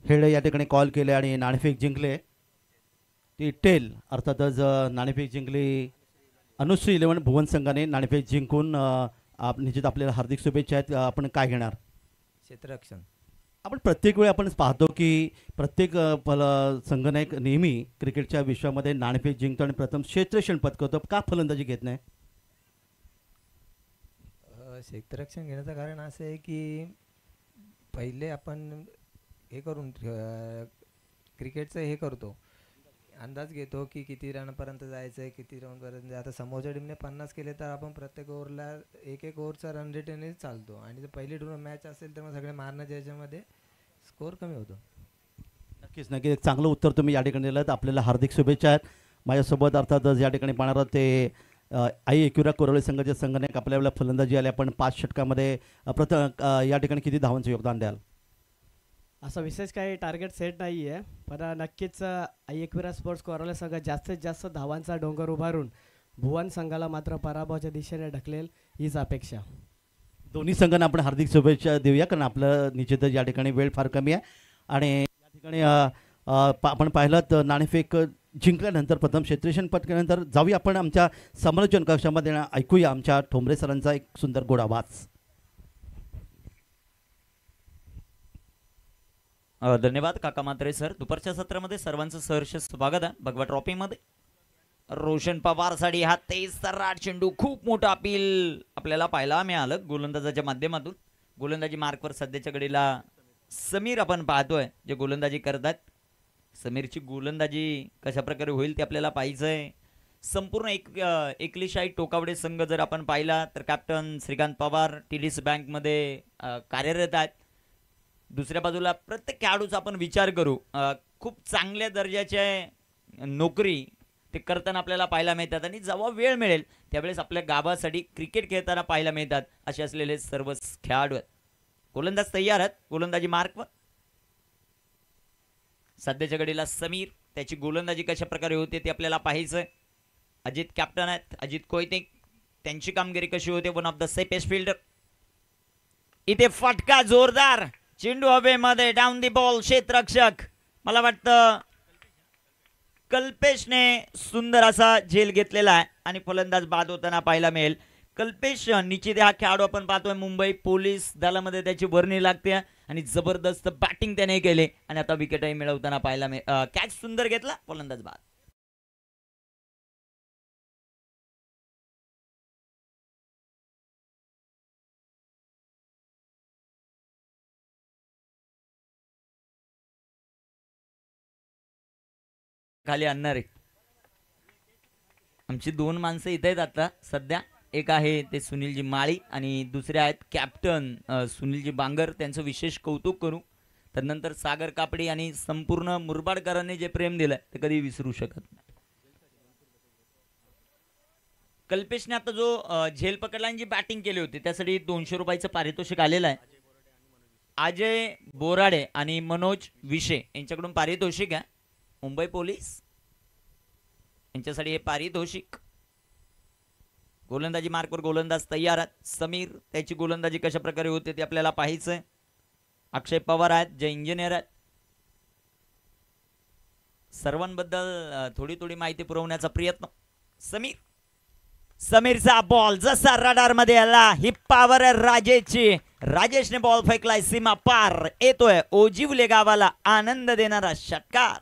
हेड या ठिकाणी कॉल केले आणि नाणेफेक जिंकले. ती टेल अर्थातच नाणेफेक जिंकली अनुश्री 11 भुवन संघाने. नाणेफेक जिंकून निश्चित आपल्याला हार्दिक शुभेच्छा आहेत. आपण काय घेणार क्षेत्ररक्षण. आपण प्रत्येक वेळी आपण पाहतो की प्रत्येक संघनायक नेहमी क्रिकेटच्या विश्वामध्ये नाणेफेक जिंकतो आणि प्रथम क्षेत्ररक्षण पटकवतो. का फलंदाजी घेत नाही? क्षेत्ररक्षण घेण्याचं कारण असं आहे की पहिले आपण हे करून क्रिकेटचं हे करतो, अंदाज घेतो की किती रनपर्यंत जायचं आहे, किती रनपर्यंत. आता समोरच्या टीमने 50 केले तर आपण प्रत्येक ओव्हरला एक ओव्हरचा रन रेटने चालतो आणि जर पहिली मॅच असेल तर मग सगळे मारण्याच्या याच्यामध्ये स्कोअर कमी होतो. नक्कीच नक्की एक चांगलं उत्तर तुम्ही या ठिकाणी दिलं. आपल्याला हार्दिक शुभेच्छा आहेत. माझ्यासोबत अर्थातच या ठिकाणी पाहणार आहोत ते आई एकविरा कोरावळे संघाचे संघनायक आपल्याला फलंदाजी आले. आपण 5 षटकामध्ये प्रथम या ठिकाणी किती धावांचं योगदान द्याल? असं विशेष काही टार्गेट सेट नाही आहे, पण नक्कीच आई एकविरा स्पोर्ट्स कोरावले संघ जास्तीत जास्त धावांचा डोंगर उभारून भुवन संघाला मात्र पराभवाच्या दिशेने ढकलेल हीच अपेक्षा. दोन्ही संघांना आपण हार्दिक शुभेच्छा देऊया, कारण आपलं निश्चितच या ठिकाणी वेळ फार कमी आहे. आणि या ठिकाणी आपण पाहिलं तर नाणेफेक जिंकल्यानंतर प्रथम क्षेत्रेशन पटकेनंतर जाऊया आपण आमच्या समालोचन कक्षामध्ये ऐकूया आमच्या ठोंबरे सरांचा एक सुंदर गोड आवाज. धन्यवाद काका म्हात्रे सर. दुपारच्या सत्रामध्ये सर्वांचं सहर्ष स्वागत आहे. भगवा ट्रॉफीमध्ये रोशन पवारसाठी हा तेज सर्राट चेंडू, खूप मोठं अपील आपल्याला पाहायला मिळालं गोलंदाजाच्या माध्यमातून. गोलंदाजी मार्कवर सध्याच्या घडीला समीर आपण पाहतोय जे गोलंदाजी करतात. समीरची गोलंदाजी कशा प्रकारे होईल ते आपल्याला पाहायचं आहे. संपूर्ण एकलीशाही टोकावडे संघ जर आपण पाहिला तर कॅप्टन श्रीकांत पवार TDS बँकमध्ये कार्यरत आहेत. दुसऱ्या बाजूला प्रत्येक खेळाडूचा आपण विचार करू, खूप चांगल्या दर्जाच्या नोकरी ते करताना आपल्याला पाहायला मिळतात आणि जेव्हा वेळ मिळेल त्यावेळेस आपल्या गावासाठी क्रिकेट खेळताना पाहायला मिळतात असे असलेले सर्व खेळाडू आहेत. गोलंदाज तयार आहेत. गोलंदाजी मार्कवर सध्याच्या घडीला समीर, त्याची गोलंदाजी कशा प्रकारे होते ते आपल्याला पाहायचं. अजित कॅप्टन आहेत, अजित कोयते, त्यांची कामगिरी कशी होते. One of the safest fielder. इथे फटका जोरदार, चेंडू हवेमध्ये, डाऊन दी बॉल, क्षेत्ररक्षक मला वाटतं कल्पेशने सुंदर असा झेल घेतलेला आहे आणि फलंदाज बाद होताना पाहायला मिळेल. कल्पेश निश्चित हा खेळाडू आपण पाहतोय मुंबई पोलीस दलामध्ये त्याची वर्णी लागते आणि जबरदस्त बॅटिंग त्याने केले आणि आता विकेटही मिळवताना पाहायला मिळेल. कॅच सुंदर घेतला, फलंदाज बाद. खाली आणणारे आमची दोन माणसं इथे आहेत आता सध्या. एक आहे ते सुनीलजी माळी आणि दुसरे आहेत कॅप्टन सुनीलजी बांगर. त्यांचं विशेष कौतुक करू. त्यानंतर सागर कापडी आणि संपूर्ण मुरबाडकरांनी जे प्रेम दिलं ते कधी विसरू शकत नाही. कल्पेशने आता जो झेल पकडला आणि जी बॅटिंग केली होती त्यासाठी 200 रुपयाचं पारितोषिक आलेलं आहे. अजय बोराडे आणि मनोज विशे यांच्याकडून पारितोषिक आहे. मुंबई पोलीस यांच्यासाठी हे पारितोषिक. गोलंदाजी मार्कवर गोलंदाज तयार आहेत. समीर, त्याची गोलंदाजी कशा प्रकारे होते ते आपल्याला पाहायचंय. अक्षय पवार आहेत जे इंजिनियर आहेत. सर्वांबद्दल थोडी थोडी माहिती पुरवण्याचा प्रयत्न. समीरचा बॉल जसा रडार मध्ये आला, ही पॉवर आहे राजेशची. राजेशने बॉल फेकलाय सीमा पार, येतोय ओजिवले गावाला आनंद देणारा षटकार.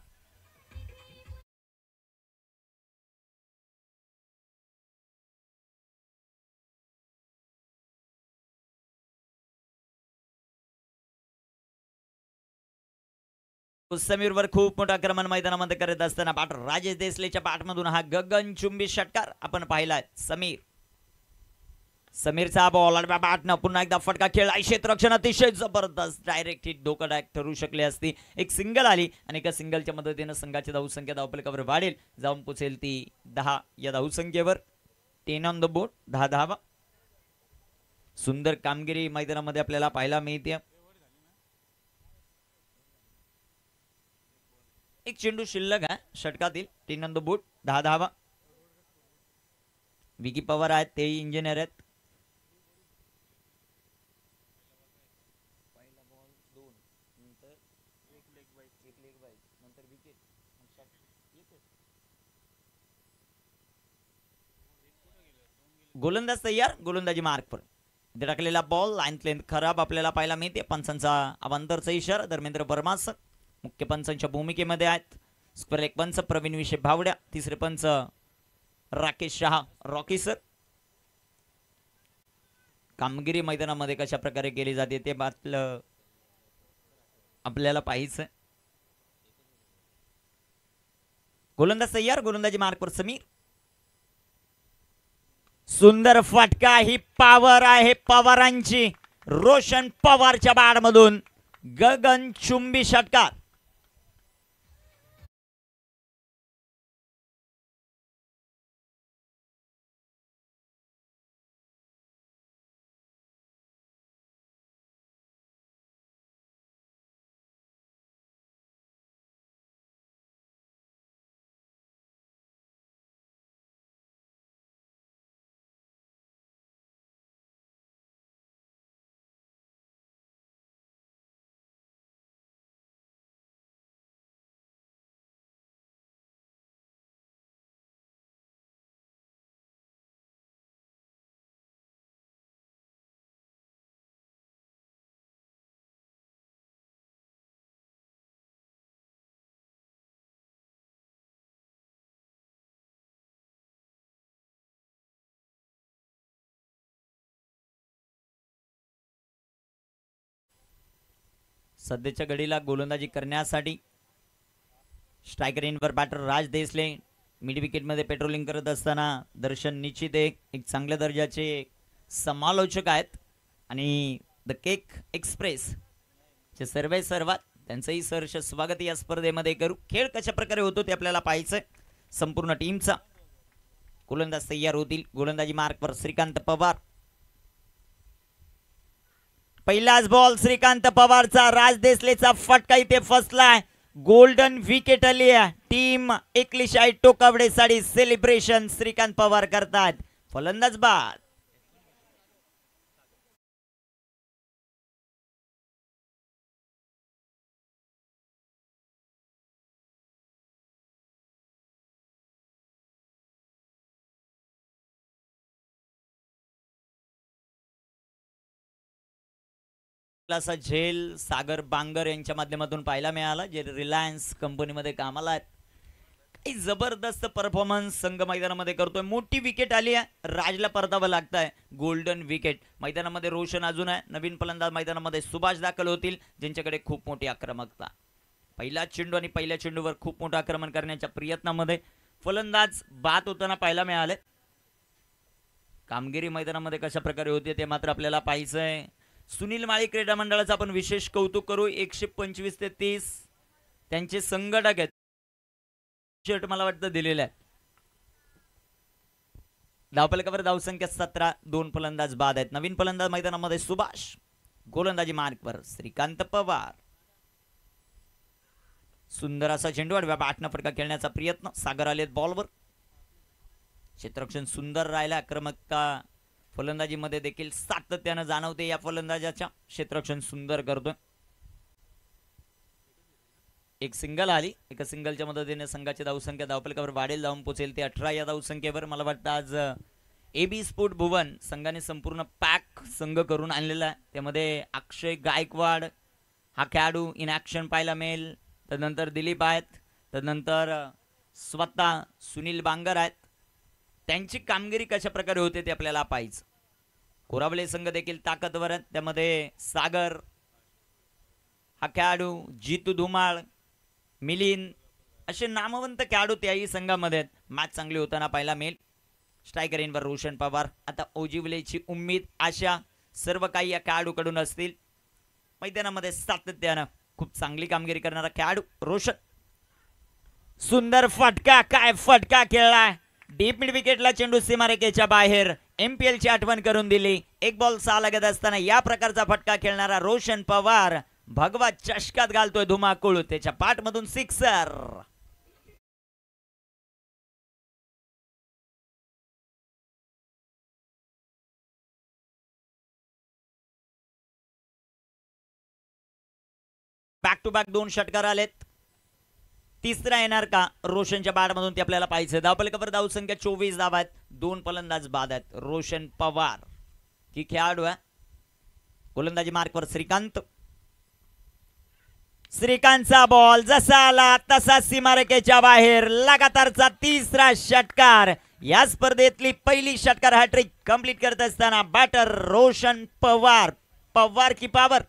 समीरवर खूप मोठं आक्रमण मैदानामध्ये करत असताना बॅटर राजेश देसलेच्या बॅटमधून हा गगनचुंबी षटकार आपण पाहिलाय. समीरचा बॉल बॅटनं पुन्हा एकदा फटका खेळला. क्षेत्ररक्षण अतिशय जबरदस्त, डायरेक्ट हिट धोकादायक ठरू शकले असती. एक सिंगल आली आणि एका सिंगलच्या मदतीनं संघाची धावसंख्या धावफलकावर वाढेल, जाऊन पोचेल ती 10 या धावसंख्येवर. 10 ऑन द बोर्ड, 10 धावा. सुंदर कामगिरी मैदानामध्ये आपल्याला पाहायला मिळते. एक चेंडू शिल्लक आहे षटकातील. 3 ऑन द बोर्ड, 10 धावा. विकी पवार आहेत, ते इंजिनियर आहेत. गोलंदाज तयार. गोलंदाजी मार्कवर टाकलेला बॉल, लाईन लेंथ खराब आपल्याला पाहायला मिळते. पंचांचा अवांतरचा इशारा. धर्मेंद्र वर्मा मुख्य पंचांच्या भूमिकेमध्ये आहेत. स्क्वेअर एक पंच प्रवीण विशे भावड्या, तिसरे पंच राकेश शहा रॉकी सर. कामगिरी मैदानामध्ये कशा प्रकारे केली जाते ते आपल्याला पाहायचं. गोलंदाज तयार. गोलंदाजी मार्कवर समीर. सुंदर फटका, ही पॉवर आहे पवारांची. रोशन पवारच्या बॅटमधून गगनचुंबी षटकार. सध्याच्या घडीला गोलंदाजी करण्यासाठी स्ट्रायकर इनवर बॅटर राज देसले. मिड विकेटमध्ये पेट्रोलिंग करत असताना दर्शन निश्चित एक चांगल्या दर्जाचे समालोचक आहेत आणि द केक एक्सप्रेस चे सर्वात त्यांचंही सहर्ष स्वागत या स्पर्धेमध्ये करू. खेळ कशा प्रकारे होतो ते आपल्याला पाहायचंय. संपूर्ण टीमचा गोलंदाज तयार होतील. गोलंदाजी मार्कवर श्रीकांत पवार. पहिलाच बॉल श्रीकांत पवारचा. राज देसलेचा फटका इथे फसलाय. गोल्डन विकेट आली आहे. टीम एकलिशाई टोकावडे साडी सेलिब्रेशन श्रीकांत पवार करतात. फलंदाज बाद. असा झेल सागर बांगर यांच्या माध्यमातून पाहायला मिळाला, जे रिलायन्स कंपनीमध्ये कामाला आहेत. काही जबरदस्त परफॉर्मन्स संघ मैदानामध्ये करतोय. मोठी विकेट आली आहे. राजला परतावं लागत आहे. Golden wicket. मैदानामध्ये रोशन अजून आहे. नवीन फलंदाज मैदानामध्ये सुभाष दाखल होतील, ज्यांच्याकडे खूप मोठी आक्रमकता. पहिला चेंडू आणि पहिल्या चेंडूवर खूप मोठं आक्रमण करण्याच्या प्रयत्नामध्ये फलंदाज बाद होताना पाहायला मिळाले. कामगिरी मैदानामध्ये कशा प्रकारे होते ते मात्र आपल्याला पाहायचंय. सुनील माळी क्रीडा मंडळाचं आपण विशेष कौतुक करू. 125 ते 30 त्यांचे संघटक आहेत. शर्ट मला वाटतं दिलेलं आहे. धावफलकावर धावसंख्या 17. 2 फलंदाज बाद आहेत. नवीन फलंदाज मैदानामध्ये सुभाष. गोलंदाजी मार्कवर श्रीकांत पवार. सुंदर असा चेंडू आडव्या बॅटनं फटका खेळण्याचा प्रयत्न. सागर आलेत बॉलवर. क्षेत्ररक्षण सुंदर राहिला. आक्रमकता फलंदाजीमध्ये देखील सातत्यानं जाणवते. या फलंदाजाच्या क्षेत्ररक्षण सुंदर करतोय. एक सिंगल आली. एका सिंगलच्या मदतीने संघाची धावसंख्या धावफलकावर वाढेल, जाऊन पोहोचेल ते 18 या धावसंख्येवर. मला वाटतं आज AB स्पोर्ट भुवन संघाने संपूर्ण पॅक संघ करून आणलेला आहे. त्यामध्ये अक्षय गायकवाड हा खेळाडू इन ॲक्शन पाहायला मिळेल. तदनंतर दिलीप आहेत. तदनंतर स्वतः सुनील बांगर आहेत. त्यांची कामगिरी कशा प्रकारे होते ते आपल्याला पाहायचं. कोरावले संघ देखील ताकदवर आहेत. त्यामध्ये सागर हा खेळाडू, जितू धुमाळ, मिलिंद असे नामवंत खेळाडू त्याही संघामध्ये आहेत. मॅच चांगली होताना पाहायला मिळेल. स्ट्रायकर इनवर रोशन पवार. आता ओजिवलेची उम्मीद आशा सर्व काही या खेळाडूकडून असतील. मैदानामध्ये सातत्यानं खूप चांगली कामगिरी करणारा खेळाडू रोशन. सुंदर फटका. काय फटका खेळलाय. डीप मिड विकेटला चेंडू सीमारेखेच्या बाहेर. MPL ची आठवण करून दिली. एक बॉल 6 लागत असताना या प्रकारचा फटका खेळणारा रोशन पवार भगवा चषकात घालतोय धुमाकूळ. त्याच्या पाठमधून सिक्सर. बॅक टू बॅक 2 षटकार आलेत. तिसरा येणार का रोशनच्या बॅटमधून ते आपल्याला पाहिजे. धावफलकावर धावसंख्या 24 धावा आहेत. 2 फलंदाज बाद आहेत. रोशन पवार की खेळाडू आहे. गोलंदाजी मार्कवर श्रीकांत. श्रीकांतचा बॉल जसा आला तसा सीमारेखेच्या बाहेर. लगातारचा तिसरा षटकार. या स्पर्धेतली पहिली षटकार हॅट्रिक कंप्लीट करत असताना बॅटर रोशन पवार. पवार की power.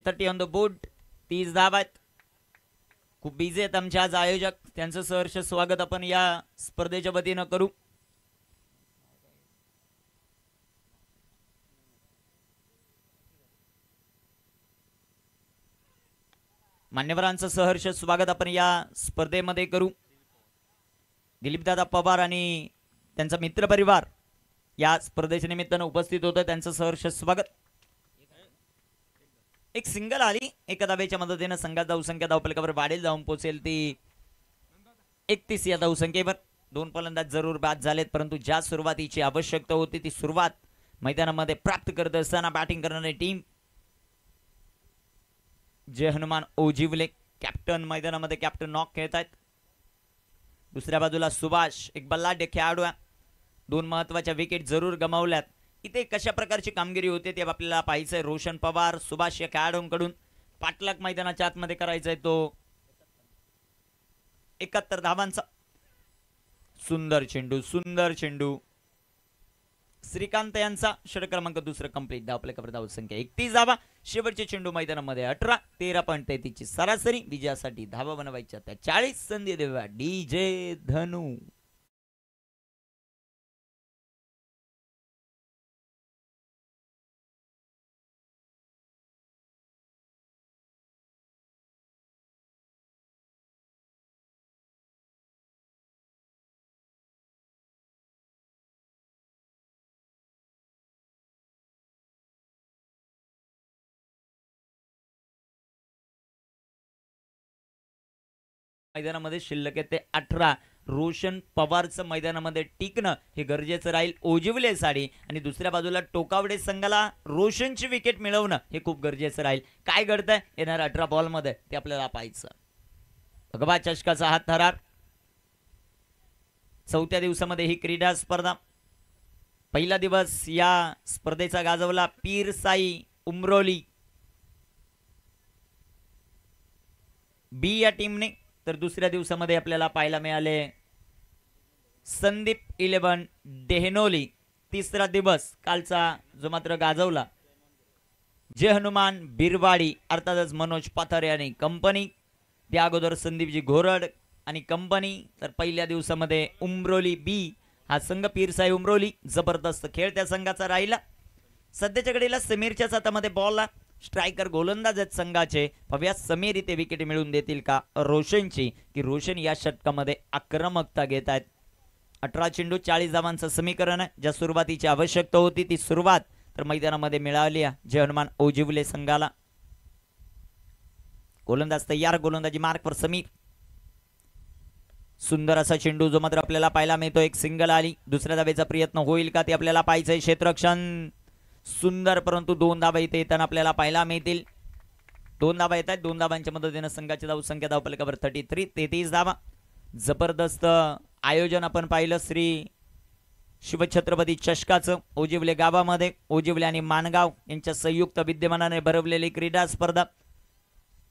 Thirty on the board. 30 धावा आहेत. खूप बिझी आहेत आमचे आज आयोजक. त्यांचं सहर्ष स्वागत आपण या स्पर्धेच्या वतीनं करू. मान्यवरांचं सहर्ष स्वागत आपण या स्पर्धेमध्ये करू. दिलीपदादा पवार आणि त्यांचा मित्रपरिवार या स्पर्धेच्या निमित्तानं उपस्थित होतं. त्यांचं सहर्ष स्वागत. एक सिंगल आली. एका धावेच्या मदतीने संघात धावसंख्या धावफलकावर वाढेल, जाऊन पोहोचेल ती 31 या धावसंख्येवर. 2 फलंदाज जरूर बाद झालेत, परंतु ज्या सुरुवातीची आवश्यकता होती ती सुरुवात मैदानामध्ये प्राप्त करत असताना बॅटिंग करणारी टीम जय हनुमान ओजिवले कॅप्टन मैदानामध्ये कॅप्टन नॉक खेळत आहेत. दुसऱ्या बाजूला सुभाष एक बल्लाढ्य खेळाडू आहे. दोन महत्वाच्या विकेट जरूर गमावल्यात. इथे कशा प्रकारची कामगिरी होते ते आपल्याला पाहायचंय. रोशन पवार सुभाष या खेळाडूंकडून पाटलाग मैदानाच्या आतमध्ये करायचाय तो 71 धावांचा सुंदर चेंडू. श्रीकांत यांचा षटक क्रमांक दुसरं कंप्लीट. धावफलकावर धावसंख्या 31 धावा. शेवटचे चेंडू मैदानामध्ये 18. 13.33 ची सरासरी. विजयासाठी धावा बनवायच्या त्या 40. संधी देऊया डीजे धनू. मैदानामध्ये शिल्लक आहे ते 18. रोशन पवारचं मैदानामध्ये टिकणं हे गरजेचं राहील ओजिवले साडी. आणि दुसऱ्या बाजूला टोकावडे संघाला रोशनची विकेट मिळवणं हे खूप गरजेचं राहील. काय घडतंय येणार 18 बॉलमध्ये ते आपल्याला पाहायचं. भगवा चषकाचा हा थरार. 4थ्या दिवसामध्ये ही क्रीडा स्पर्धा. पहिला दिवस या स्पर्धेचा गाजवला पीर साई उमरोली बी या टीमने. तर दुसऱ्या दिवसामध्ये आपल्याला पाहायला मिळाले संदीप 11 डेहनोली. तिसरा दिवस कालचा जो मात्र गाजवला जय हनुमान बिरवाडी अर्थातच मनोज पाथरे आणि कंपनी. त्या अगोदर संदीपजी घोरड आणि कंपनी. तर पहिल्या दिवसामध्ये उमरोली बी हा संघ पीरसाई उमरोली. जबरदस्त खेळ त्या संघाचा राहिला. सध्याच्या घडीला समीरच्या हातामध्ये बॉल. स्ट्रायकर गोलंदाज आहेत संघाचे. पाहूया समीर इथे विकेट मिळवून देतील का रोशनची, की रोशन या षटकामध्ये आक्रमकता घेत आहेत. 18 चेंडू 40 धावांचं समीकरण आहे. ज्या सुरुवातीची आवश्यकता होती ती सुरुवात तर मैदानामध्ये मिळाली आहे जय हनुमान ओजिवले संघाला. गोलंदाज तयार. गोलंदाजी मार्कवर समीर. सुंदर असा चेंडू जो मात्र आपल्याला पाहायला मिळतो. एक सिंगल आली. दुसऱ्या धावेचा प्रयत्न होईल का ते आपल्याला पाहायचंय. क्षेत्ररक्षण सुंदर, परंतु 2 धावा इथे येताना आपल्याला पाहायला मिळतील. 2 धावा येत आहेत. 2 धावांच्या मदतीने संघाची धावसंख्या धावफलकावर 33 धावा. जबरदस्त आयोजन आपण पाहिलं श्री शिवछत्रपती चषकाचं ओजिवले गावामध्ये. ओजिवले आणि माणगाव यांच्या संयुक्त विद्यमानाने भरवलेली क्रीडा स्पर्धा.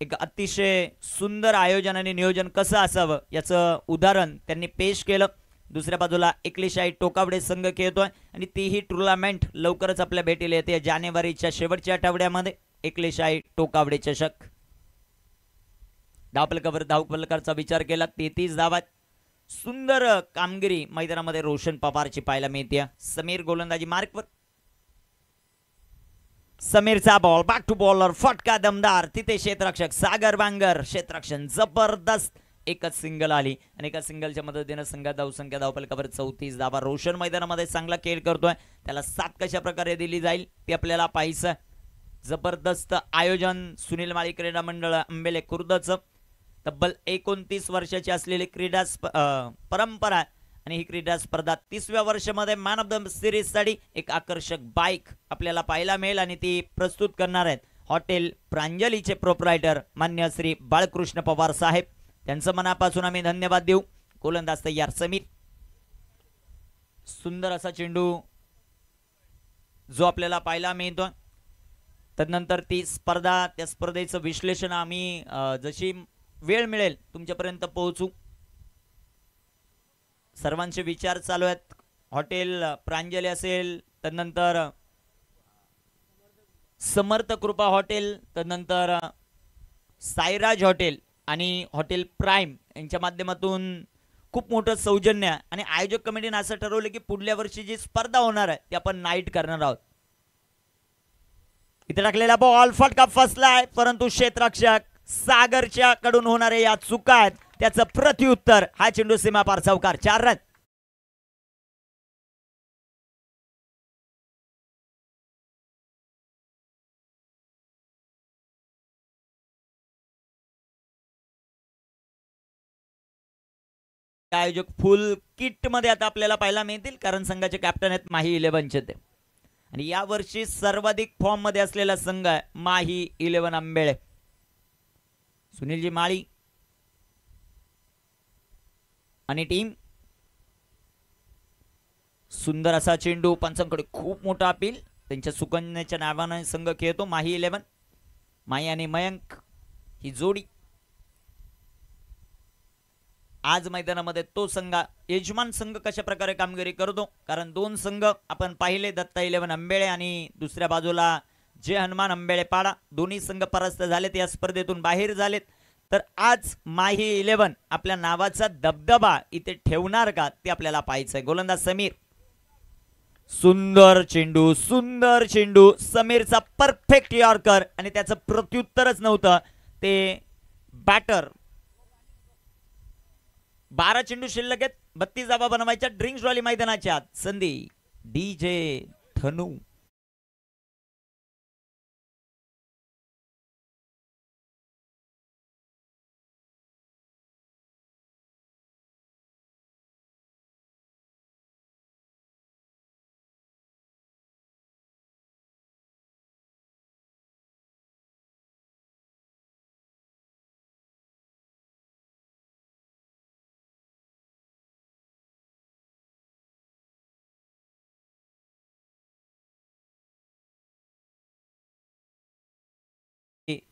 एक अतिशय सुंदर आयोजन आणि नियोजन कसं असावं याचं उदाहरण त्यांनी पेश केलं. दुसऱ्या बाजूला एकलेशाही टोकावडे संघ खेळतोय आणि तीही टुर्नामेंट लवकरच आपल्या भेटीला येते जानेवारीच्या शेवटच्या आठवड्यामध्ये. एकलेशाही टोकावडे चषक. धावफलकाचा विचार केला 33 धावात. सुंदर कामगिरी मैदानामध्ये रोशन पवारची पाहायला मिळते. समीर गोलंदाजी मार्कवर. समीरचा बॉल बॅक टू बॉलर. फटका दमदार. तिथे क्षेत्ररक्षक सागर बांगर. क्षेत्ररक्षण जबरदस्त. एकच सिंगल आली आणि एका सिंगलच्या मदतीने संघात धावसंख्या धावफलकावर 34 धावा. रोशन मैदानामध्ये चांगला खेळ करतोय. त्याला साथ कशा प्रकारे दिली जाईल ते आपल्याला पाहायचं. जबरदस्त आयोजन सुनील माळी क्रीडा मंडळ आंबेले खुर्दचं. तब्बल 29 वर्षाची असलेली क्रीडा परंपरा आणि ही क्रीडा स्पर्धा 30व्या वर्षामध्ये मॅन ऑफ द सिरीज साठी एक आकर्षक बाईक आपल्याला पाहायला मिळेल आणि ती प्रस्तुत करणार आहेत हॉटेल प्रांजलीचे प्रोप्रायटर मान्य श्री बाळकृष्ण पवार साहेब. त्यांचं मनापासून आम्ही धन्यवाद देऊ. गोलंदाज तयार समीर. सुंदर असा चेंडू जो आपल्याला पाहायला मिळतो. तदनंतर ती स्पर्धा त्या स्पर्धेचं विश्लेषण आम्ही जशी वेळ मिळेल तुमच्यापर्यंत पोहोचू. सर्वांचे विचार चालू आहेत. हॉटेल प्रांजली असेल, तदनंतर समर्थ कृपा हॉटेल, तदनंतर साईराज हॉटेल आणि हॉटेल प्राइम यांच्या माध्यमातून खूप मोठं सौजन्य आणि आयोजक कमिटीने असं ठरवलं की पुढल्या वर्षी जी स्पर्धा होणार आहे ती आपण नाईट करणार आहोत. इथे टाकलेला बॉल फटका फसलाय, परंतु क्षेत्ररक्षक सागरच्या कडून होणारे या चुका आहेत त्याचं प्रत्युत्तर. हा चेंडू सीमापार चौकार. 4 रन. आयोजक फुल किट मध्ये आता आपल्याला पाहायला मिळतील कारण संघाचे कॅप्टन आहेत माही 11चे ते. आणि या वर्षी सर्वाधिक फॉर्म मध्ये असलेला संघ आहे माही 11 आंबेळे. सुनीलजी माळी आणि टीम. सुंदर असा चेंडू पंचांकडे खूप मोठा अपील. त्यांच्या सुकन्याच्या नावाने संघ खेळतो माही 11. माही आणि मयंक ही जोडी आज मैदानामध्ये तो संघ यजमान संघ कशा प्रकारे कामगिरी करतो. कारण दोन संघ आपण पाहिले दत्ता 11 अंबेळे आणि दुसऱ्या बाजूला जे हनुमान अंबेळे पाडा. दोन्ही संघ परास्त झालेत, या स्पर्धेतून बाहेर झालेत. तर आज माही 11 आपल्या नावाचा दबदबा इथे ठेवणार का ते आपल्याला पाहायचंय. गोलंदाज समीर. सुंदर चेंडू, सुंदर चेंडू. समीरचा परफेक्ट यॉर्कर आणि त्याचं प्रत्युत्तरच नव्हतं ते बॅटर. 12 चेंडू शिल्लक आहेत. 32 धावा बनवायच्या ड्रिंक्स रॉली मैदानाच्या आत. संधी डीजे धनू.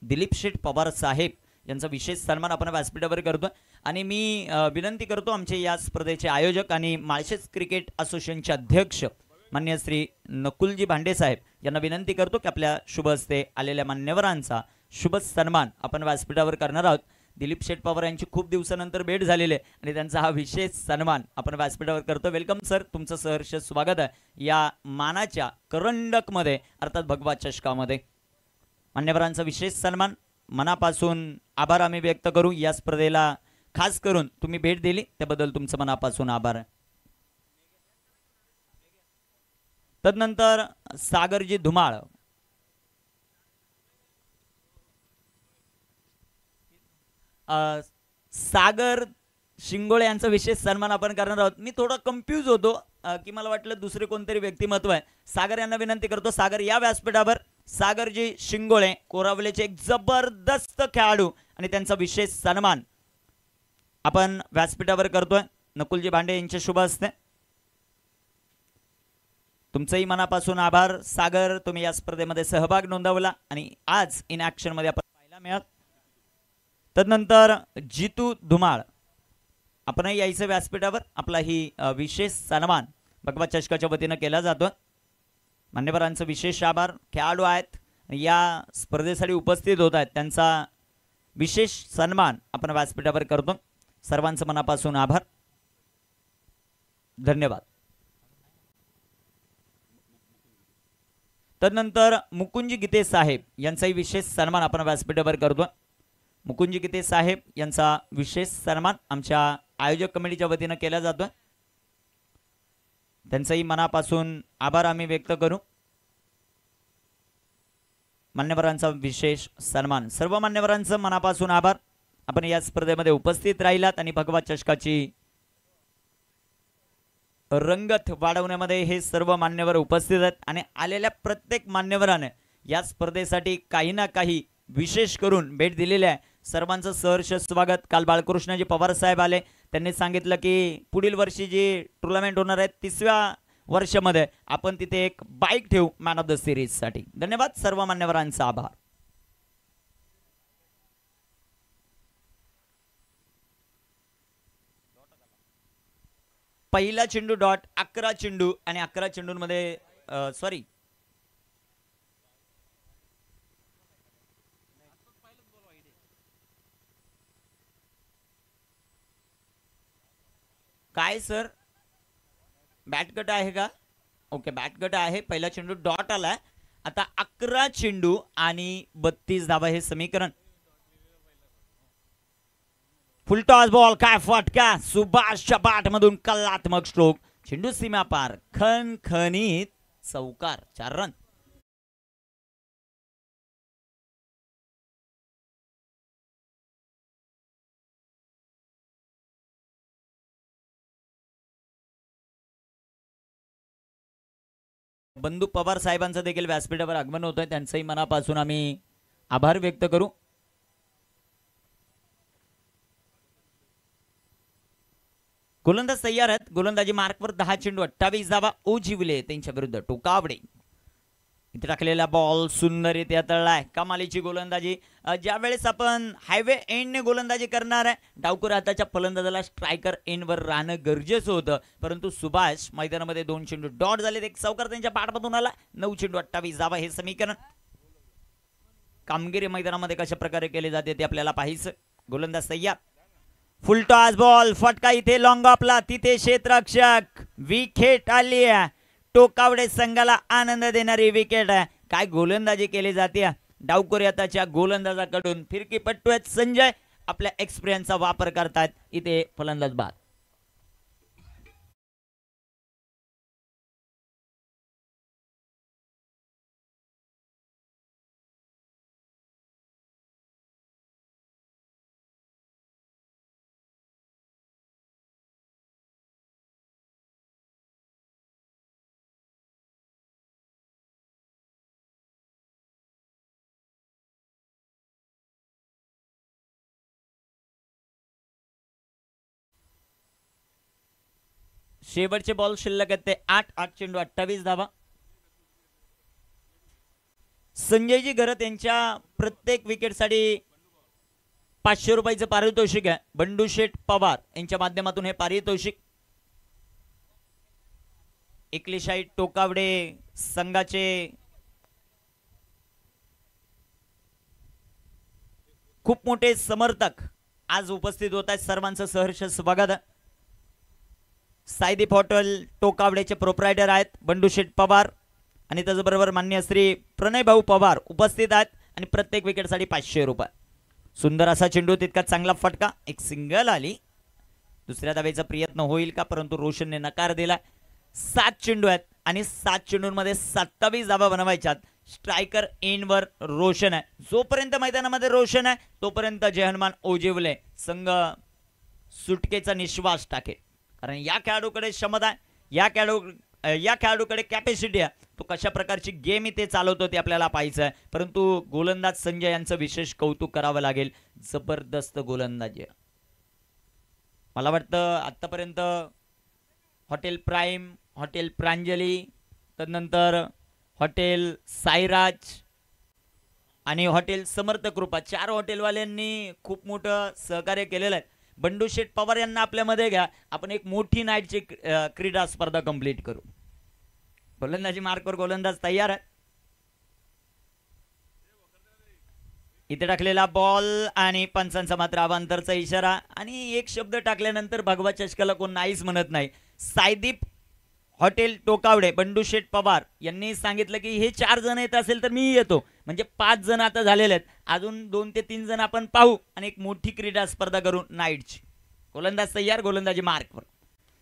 दिलीप शेठ पवार साहेब यांचा विशेष सन्मान आपण व्यासपीठावर करतोय. आणि मी विनंती करतो आमचे या स्पर्धेचे आयोजक आणि माळशेज क्रिकेट असोसिएशनचे अध्यक्ष मान्य श्री नकुलजी भांडे साहेब यांना विनंती करतो की आपल्या शुभ हस्ते आलेल्या मान्यवरांचा शुभ सन्मान आपण व्यासपीठावर करणार आहोत. दिलीप शेठ पवार यांची खूप दिवसानंतर भेट झालेली आहे आणि त्यांचा हा विशेष सन्मान आपण व्यासपीठावर करतो. वेलकम सर, तुमचं सहर्ष स्वागत आहे या मानाच्या करंडकमध्ये अर्थात भगवा चषकामध्ये. मान्यवरांचा विशेष सन्मान, मनापासून आभार आम्ही व्यक्त करू. या स्पर्धेला खास करून तुम्ही भेट दिली त्याबद्दल तुमचं मनापासून आभार. तदनंतर सागरजी धुमाळ. सागर शिंगोळे यांचा विशेष सन्मान आपण करणार आहोत. मी थोडा कन्फ्यूज होतो की मला वाटलं दुसरे कोणतरी व्यक्तिमत्व आहे. सागर यांना विनंती करतो, सागर या व्यासपीठावर. सागरजी शिंगोळे कोरावलेचे एक जबरदस्त खेळाडू आणि त्यांचा विशेष सन्मान आपण व्यासपीठावर करतोय नकुलजी भांडे यांच्या शुभ हस्ते. तुमचंही मनापासून आभार सागर, तुम्ही या स्पर्धेमध्ये सहभाग नोंदवला आणि आज इन ॲक्शन मध्ये आपण पाहायला मिळाल. तदनंतर जितू धुमाळ, आपणही यायचं व्यासपीठावर. आपला ही विशेष सन्मान भगवा चषकाच्या वतीनं केला जातो. मान्यवरांचं विशेष आभार. खेळाडू आहेत या स्पर्धेसाठी उपस्थित होत आहेत, त्यांचा विशेष सन्मान आपण व्यासपीठावर करतो. सर्वांचं मनापासून आभार, धन्यवाद. तदनंतर मुकुंदजी गीते साहेब यांचाही विशेष सन्मान आपण व्यासपीठावर करतो. मुकुंदजी गीते साहेब यांचा विशेष सन्मान आमच्या आयोजक कमिटीच्या वतीनं केला जातो. त्यांचाही मनापासून आभार आम्ही व्यक्त करू. मान्यवरांचा विशेष सन्मान, सर्व मान्यवरांचं मनापासून आभार. आपण या स्पर्धेमध्ये उपस्थित राहिलात आणि भगवा चषकाची रंगत वाढवण्यामध्ये हे सर्व मान्यवर उपस्थित आहेत आणि आलेल्या प्रत्येक मान्यवराने या स्पर्धेसाठी काही ना काही विशेष करून भेट दिलेली आहे. सर्वांचं सहर्ष स्वागत. काल बाळकृष्णजी पवार साहेब आले, त्यांनी सांगितलं की पुढील वर्षी जी टुर्नामेंट होणार आहे 30व्या वर्षामध्ये आपण तिथे एक बाईक ठेवू मॅन ऑफ द सिरीज साठी. धन्यवाद, सर्व मान्यवरांचा आभार. पहिला चेंडू डॉट, 11 चेंडू आणि 11 चेंडूंमध्ये सॉरी काय सर, बॅटगट आहे का? ओके, बॅटगट आहे. पहिला चेंडू डॉट आलाय. आता 11 चेंडू आणि 32 धावा हे समीकरण. फुलटॉस बॉल, काय फटका, सुभाषच्या बॅट मधून कलात्मक स्ट्रोक, चेंडू सीमा पार, खणखणीत चौकार, 4 रन. बंधू पवार साहेबांचं देखील व्यासपीठावर आगमन होतंय, त्यांचंही मनापासून आम्ही आभार व्यक्त करू. गोलंदाज तयार आहेत. गोलंदाजी मार्कवर 10 चेंडू 28 धावा. ओजिवले त्यांच्या विरुद्ध टोकावडे. इथे टाकलेला बॉल सुंदर इथे तळलाय. कमालीची गोलंदाजी. ज्या वेळेस आपण हायवे एंडने गोलंदाजी करणार आहे, डावखुरा हाताच्या फलंदाजाला स्ट्रायकर एंडवर राहणं गरजेचं होतं, परंतु सुभाष मैदानामध्ये 2 चेंडू डॉट झाले. एक चौकार त्यांच्या पाठमधून आला. 9 चेंडू 28 धावा हे समीकरण. कामगिरी मैदानामध्ये कशा प्रकारे केले जाते ते आपल्याला पाहायचं. गोलंदाज तयार. फुल टॉस बॉल फटका इथे लॉंग ऑफला. तिथे क्षेत्ररक्षक. विकेट आली. टोकावडे संघाला आनंद देणारी विकेट आहे. काय गोलंदाजी केली जाते डावखुऱ्याच्या गोलंदाजाकडून. फिरकीपट्टू आहेत संजय. आपल्या एक्सपिरियन्सचा वापर करतात इथे फलंदाज बाद. शेवटचे बॉल शिल्लक आहेत ते 8 चेंडू 28 धावा. संजयजी घरत यांच्या प्रत्येक विकेटसाठी 500 रुपयाचं पारितोषिक आहे. बंडू शेठ पवार यांच्या माध्यमातून हे पारितोषिक एकलेशाही टोकावडे संघाचे खूप मोठे समर्थक आज उपस्थित होत आहेत. सर्वांचं सहर्ष स्वागत. साईदीप हॉटेल टोकावडेचे प्रोप्रायटर आहेत बंडू शेठ पवार आणि त्याचबरोबर मान्य श्री प्रणय भाऊ पवार उपस्थित आहेत आणि प्रत्येक विकेटसाठी 500 रुपये. सुंदर असा चेंडू. तितका चांगला फटका. एक सिंगल आली. दुसऱ्या धावेचा प्रयत्न होईल का, परंतु रोशनने नकार दिला. 7 चेंडू आहेत आणि 7 चेंडूंमध्ये 27 धावा बनवायच्यात. स्ट्रायकर एंडवर रोशन आहे. जोपर्यंत मैदानामध्ये रोशन आहे तोपर्यंत जय हनुमान ओजिवले संघ सुटकेचा निश्वास टाकेल, कारण या खेळाडूकडे क्षमता आहे, या खेळाडूकडे कॅपॅसिटी आहे. तो कशा प्रकारची गेम इथे चालवतो ते आपल्याला पाहायचं आहे. परंतु गोलंदाज संजय यांचं विशेष कौतुक करावं लागेल. जबरदस्त गोलंदाजी. मला वाटतं आतापर्यंत हॉटेल प्राईम, हॉटेल प्रांजली, तदनंतर हॉटेल साईराज आणि हॉटेल समर्थ कृपा 4 हॉटेलवाल्यांनी खूप मोठं सहकार्य केलेलं आहे. बंडू शेठ पवार यांना आपल्यामध्ये घ्या. आपण एक मोठी नाईटची क्रीडा स्पर्धा कंप्लीट करू. गोलंदाजी मार्कवर गोलंदाज तयार आहे. इथे टाकलेला बॉल आणि पंचांचा मात्र अवांतरचा इशारा आणि एक शब्द टाकल्यानंतर भगवा चषकाला कोण नाहीच म्हणत नाही. साईदीप हॉटेल टोकावडे बंडू शेठ पवार यांनी सांगितलं की हे 4 जण येत असेल तर मी येतो, म्हणजे 5 जण आता झालेले आहेत. अजून 2 ते 3 जण आपण पाहू आणि एक मोठी क्रीडा स्पर्धा करू नाईटची. गोलंदाज तयार. गोलंदाजी मार्कवर.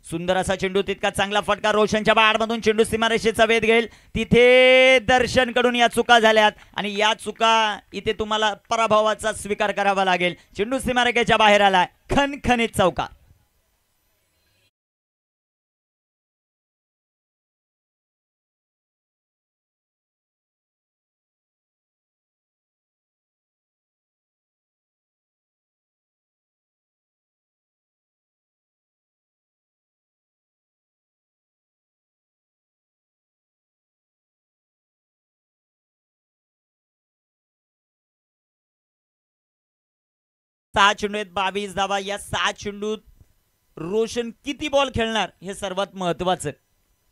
सुंदर असा चेंडू. तितका चांगला फटका. रोशनच्या बाडमधून चेंडू सीमारेषेचा वेध घेईल. तिथे दर्शनकडून या चुका झाल्यात आणि या चुका इथे तुम्हाला पराभवाचा स्वीकार करावा लागेल. चेंडू सीमारेषेच्या बाहेर आलाय. खणखणीत चौकार. सहा चेंडू आहेत 22 धावा. या 6 चेंडूत रोशन किती बॉल खेळणार हे सर्वात महत्वाचं.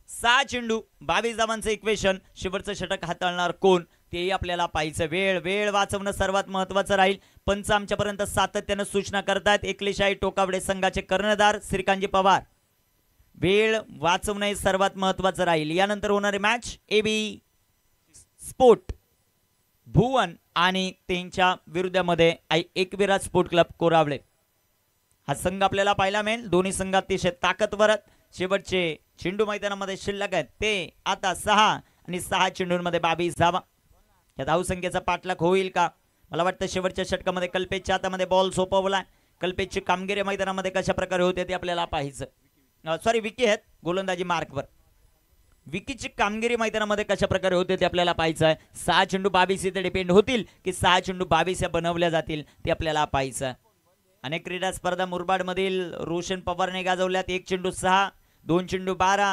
6 चेंडू 22 धावांचं इक्वेशन. शेवटचं षटक हाताळणार कोण तेही आपल्याला पाहायचं. वेळ वाचवणं सर्वात महत्वाचं राहील. पंच आमच्यापर्यंत सातत्यानं सूचना करतात. एकलेशाही टोकावडे संघाचे कर्णधार श्रीकांतजी पवार. वेळ वाचवणं हे सर्वात महत्वाचं राहील. यानंतर होणारी मॅच AB स्पोर्ट भुवन आणि त्यांच्या विरुद्धमध्ये एकविरा स्पोर्ट क्लब कोरावळे हा संघ आपल्याला पाहायला मिळेल. दोन्ही संघ अतिशय ताकदवर आहेत. शेवटचे चेंडू मैदानामध्ये शिल्लक आहेत ते आता 6 आणि 6 चेंडूंमध्ये 22 धावा. या धावसंख्येचा पाठलाग होईल का. मला वाटतं शेवटच्या षटकामध्ये कल्पेशच्या हातामध्ये बॉल सोपवला. कल्पेशची कामगिरी मैदानामध्ये कशा प्रकारे होते ते आपल्याला पाहायचं. सॉरी विकी आहेत गोलंदाजी मार्कवर. विकीची कामगिरी मैदानामध्ये कशा प्रकारे होते ते आपल्याला पाहायचं आहे. 6 चेंडू 22 इथे डिपेंड होतील की 6 चेंडू 22 बनवल्या जातील ते आपल्याला पाहायचं. अनेक क्रीडा स्पर्धा मुरबाड मधील रोशन पवारने गाजवल्यात. 1 चेंडू 6, 2 चेंडू 12,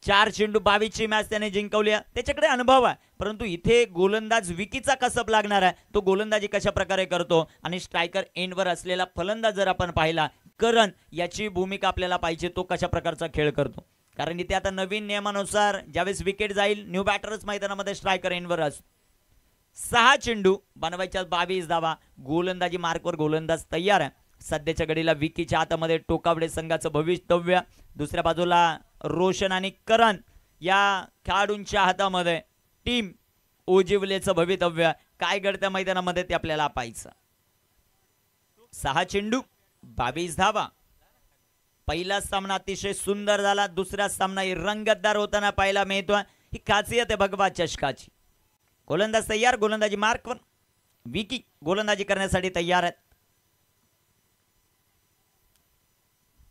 4 चेंडू 22 ची मॅच त्याने जिंकवली. त्याच्याकडे अनुभव आहे, परंतु इथे गोलंदाज विकीचा कसब लागणार आहे. तो गोलंदाजी कशा प्रकारे करतो आणि स्ट्रायकर एंडवर असलेला फलंदाज जर आपण पाहिला करण, याची भूमिका आपल्याला पाहिजे. तो कशा प्रकारचा खेळ करतो, कारण इथे आता नवीन नियमानुसार ज्यावेळेस विकेट जाईल न्यू बॅटरच मैदानामध्ये स्ट्रायकर एंडवर असतो. 6 चेंडू बनवायच्या 22 धावा. गोलंदाजी मार्कवर गोलंदाज तयार आहे. सध्याच्या घडीला विकीच्या हातामध्ये टोकावडे संघाचं भवितव्य, दुसऱ्या बाजूला रोशन आणि करण या खेळाडूंच्या हातामध्ये टीम ओजिवलेचं भवितव्य. काय घडतं मैदानामध्ये ते आपल्याला पाहायचं. 6 चेंडू 22 धावा. पहिला सामना अतिशय सुंदर झाला, दुसरा सामना रंगतदार होताना पाहायला मिळतोय. ही खासियत आहे भगवा चषकाची. गोलंदाज तयार, गोलंदाजी मार्कवर. विकी गोलंदाजी करण्यासाठी तयार आहेत.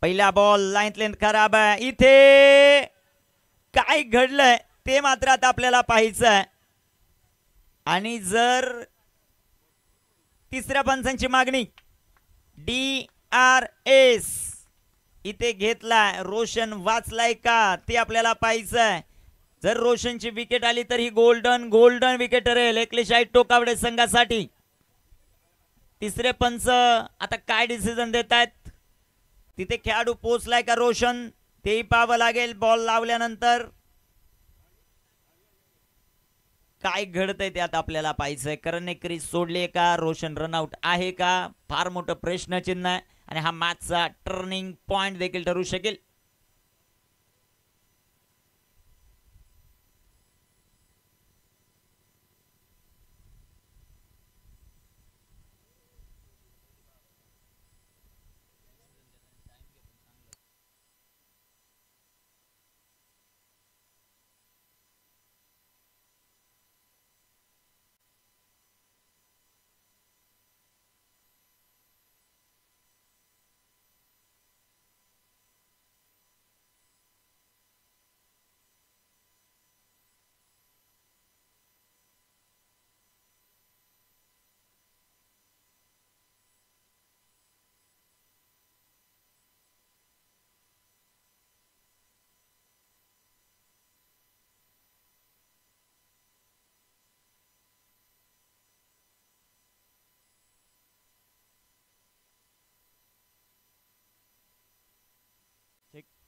पहिला बॉल लाईन खराब आहे. इथे काय घडलंय ते मात्र आता आपल्याला पाहायचं आहे. आणि जर तिसऱ्या पंचांची मागणी DRS इथे घेतलाय, रोशन वाचलाय का ते आपल्याला पाहायचं आहे. जर रोशनची विकेट आली तर ही गोल्डन विकेट ठरेल एकलेशाही टोकावडे संघासाठी. तिसरे पंच आता काय डिसिजन देत आहेत, तिथे खेळाडू पोचलाय का रोशन तेही पाहावं लागेल. बॉल लावल्यानंतर काय घडतंय ते आता आपल्याला पाहायचंय. करणने क्रीज सोडली का, रोशन रनआउट आहे का, फार मोठं प्रश्नचिन्ह आहे आणि हा मॅचचा टर्निंग पॉइंट देखील ठरू शकेल.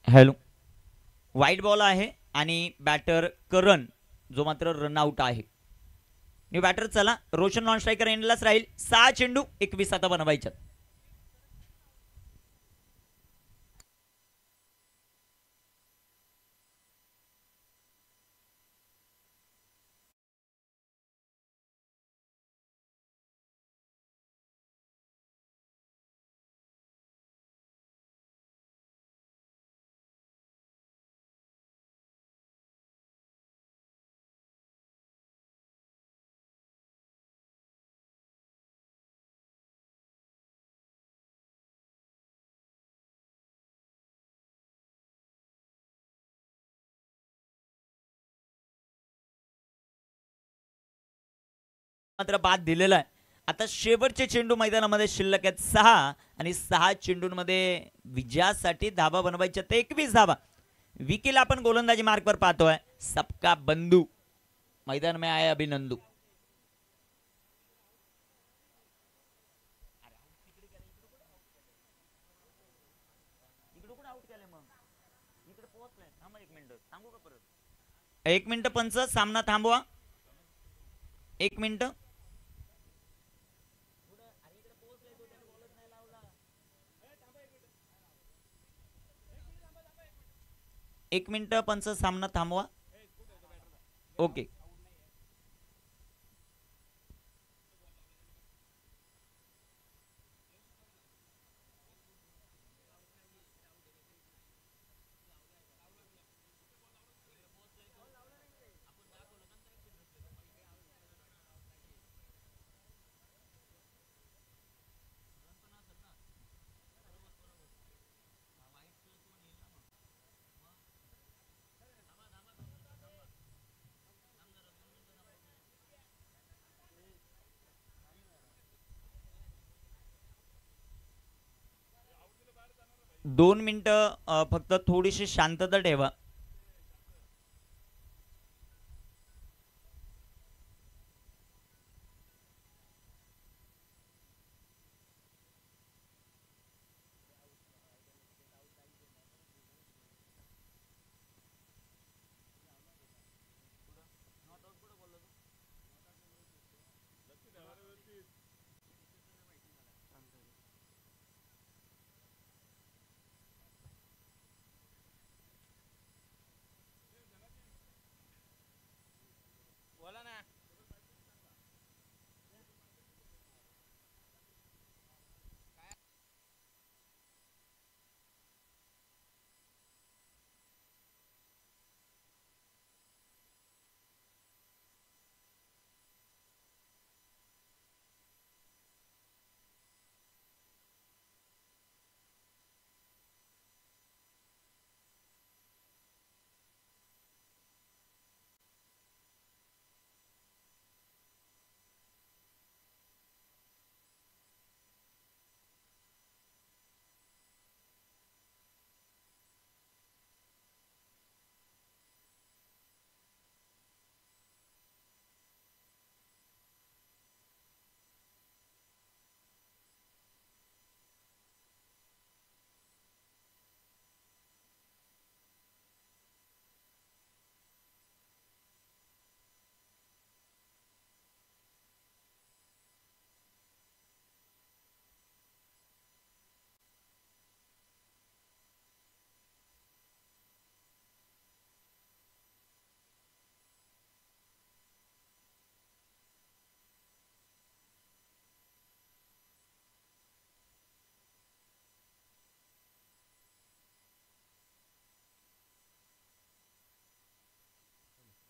हॅलो, वाईट बॉल आहे आणि बॅटर करण जो मात्र रनआउट आहे. न्यू बॅटर चला, रोशन नॉन स्ट्रायकर एंडलाच राहील. 6 चेंडू 21 आता बनवायच्यात. मात्र बाद दिलेला आहे. आता शेवटचे चेंडू मैदानामध्ये शिल्लक आहेत 6 आणि 6 चेंडूंमध्ये विजयासाठी धावा बनवायच्या ते 21 धावा. विकीला आपण गोलंदाजी मार्कवर पाहतोय. सबका बंधू मैदान में आए अभिनंदू. एक मिनिट पंच, सामना थांबवा. 1 मिनिट. एक मिनिट पंच, सामना थांबवा. ओके. 2 मिनिटं फक्त थोडीशी शांतता ठेवा.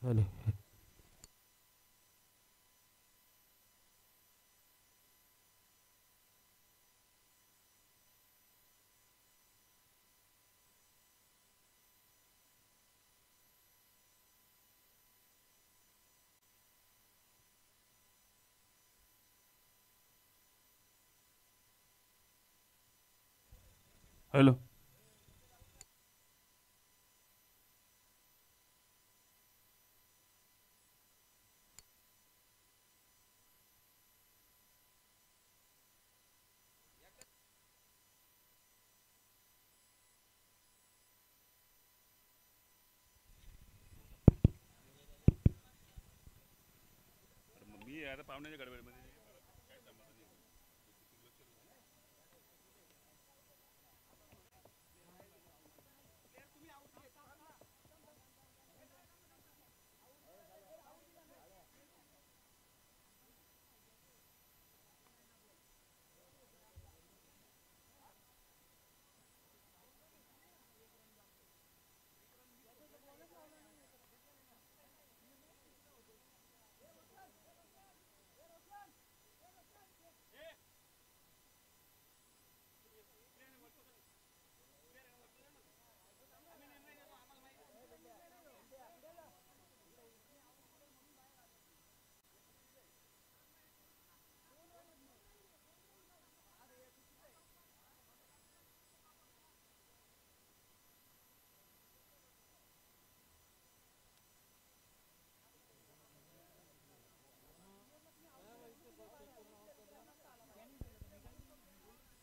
हॅलो. हॅलो. मी आता पाहुण्याच्या गडबडीमध्ये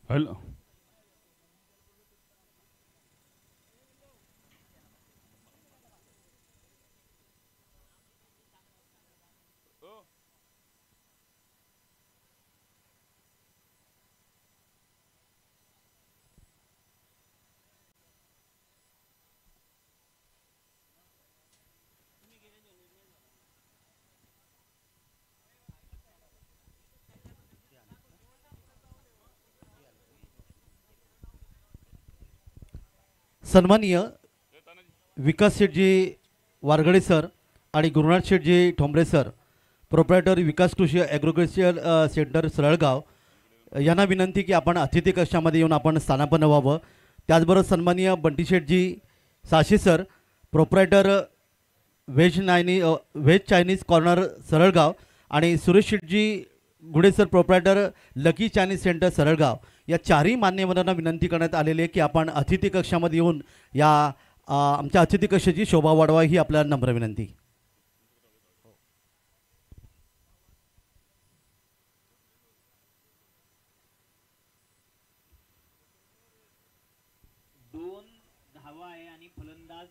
हॅलो. सन्माननीय विकास शेठजी वारगडे सर आणि गुरुनाथ शेठजी ठोंबरे सर, प्रोप्रायटर विकास कृषी ॲग्रोकल्चर सेंटर सरळगाव, यांना विनंती की आपण अतिथी कक्षामध्ये येऊन आपण स्थानापन्न व्हावं. त्याचबरोबर सन्माननीय बंटी शेठजी Sashe sir, proprietor veg Chinese corner Saralgaon, आणि सुरेश शेठजी Gude sir proprietor lucky Chinese centre Saralgaon या चारही मान्यवरांना विनंती करण्यात आलेली आहे की आपण अतिथी कक्षामध्ये येऊन या आमच्या अतिथी कक्षाची शोभा वाढवा ही आपल्याला नम्र विनंती. दोन धावा आहे आणि फलंदाज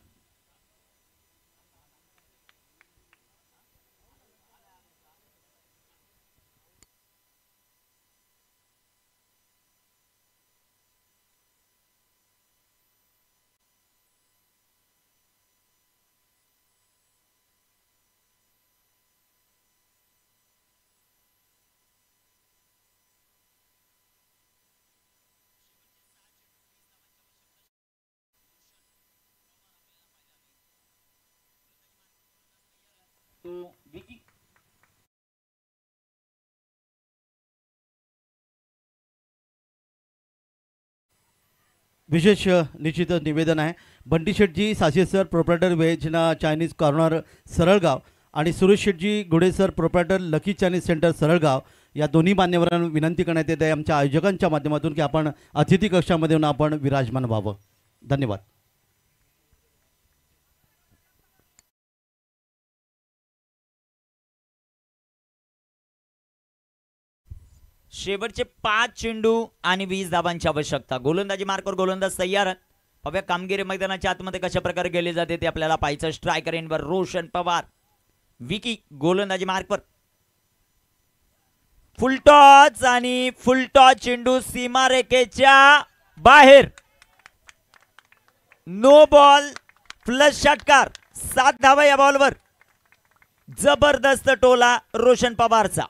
तो विकी विशेष निश्चितच निवेदन आहे. बंटी शेटजी साशे सर प्रोप्रायटर व्हेज ना चायनीज कॉर्नर सरळगाव आणि सुरेश शेटजी Gude sir proprietor lucky Chinese centre Saralgaon या दोन्ही मान्यवरांना विनंती करण्यात येत आहे आमच्या आयोजकांच्या माध्यमातून की आपण अतिथी कक्षामध्ये येऊन आपण विराजमान व्हावं. धन्यवाद. शेवटचे 5 चेंडू आणि 20 धावांची आवश्यकता. गोलंदाजी मार्कवर गोलंदाज तयार आहेत. पाहूया कामगिरी मैदानाच्या आतमध्ये कशा प्रकारे गेले जाते ते आपल्याला पाहायचं. स्ट्रायकर एंडवर रोशन पवार. विकी गोलंदाजी मार्कवर. फुलटॉस आणि फुलटॉस चेंडू सीमारेखेच्या बाहेर. नो बॉल प्लस षटकार. 7 धावा या बॉलवर. जबरदस्त टोला रोशन पवारचा.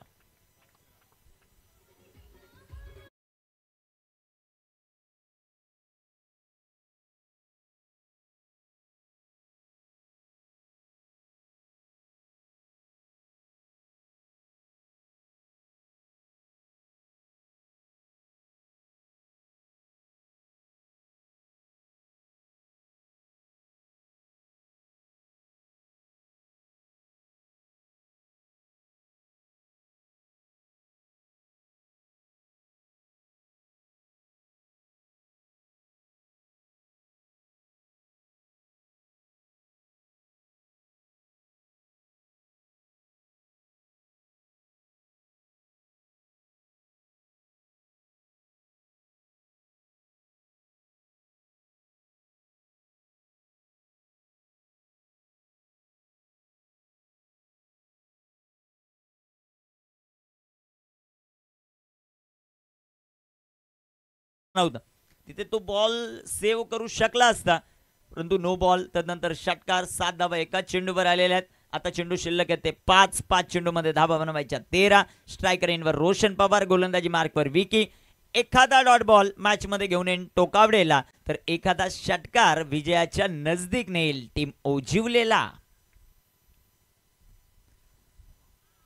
नव्हता तिथे तो बॉल सेव्ह करू शकला असता, परंतु नो बॉल. त्यानंतर षटकार. 7 धावा एकाच चेंडूवर आलेल्या आहेत. आता चेंडू शिल्लक येते 5 चेंडूमध्ये धावा बनवायच्या 13. स्ट्रायकर एंडवर रोशन पवार. गोलंदाजी मार्कवर विकी. एखादा डॉट बॉल मॅच मध्ये घेऊन येईन टोकावडेला, तर एखादा षटकार विजयाच्या नजदीक नेईल टीम ओजिवलेला.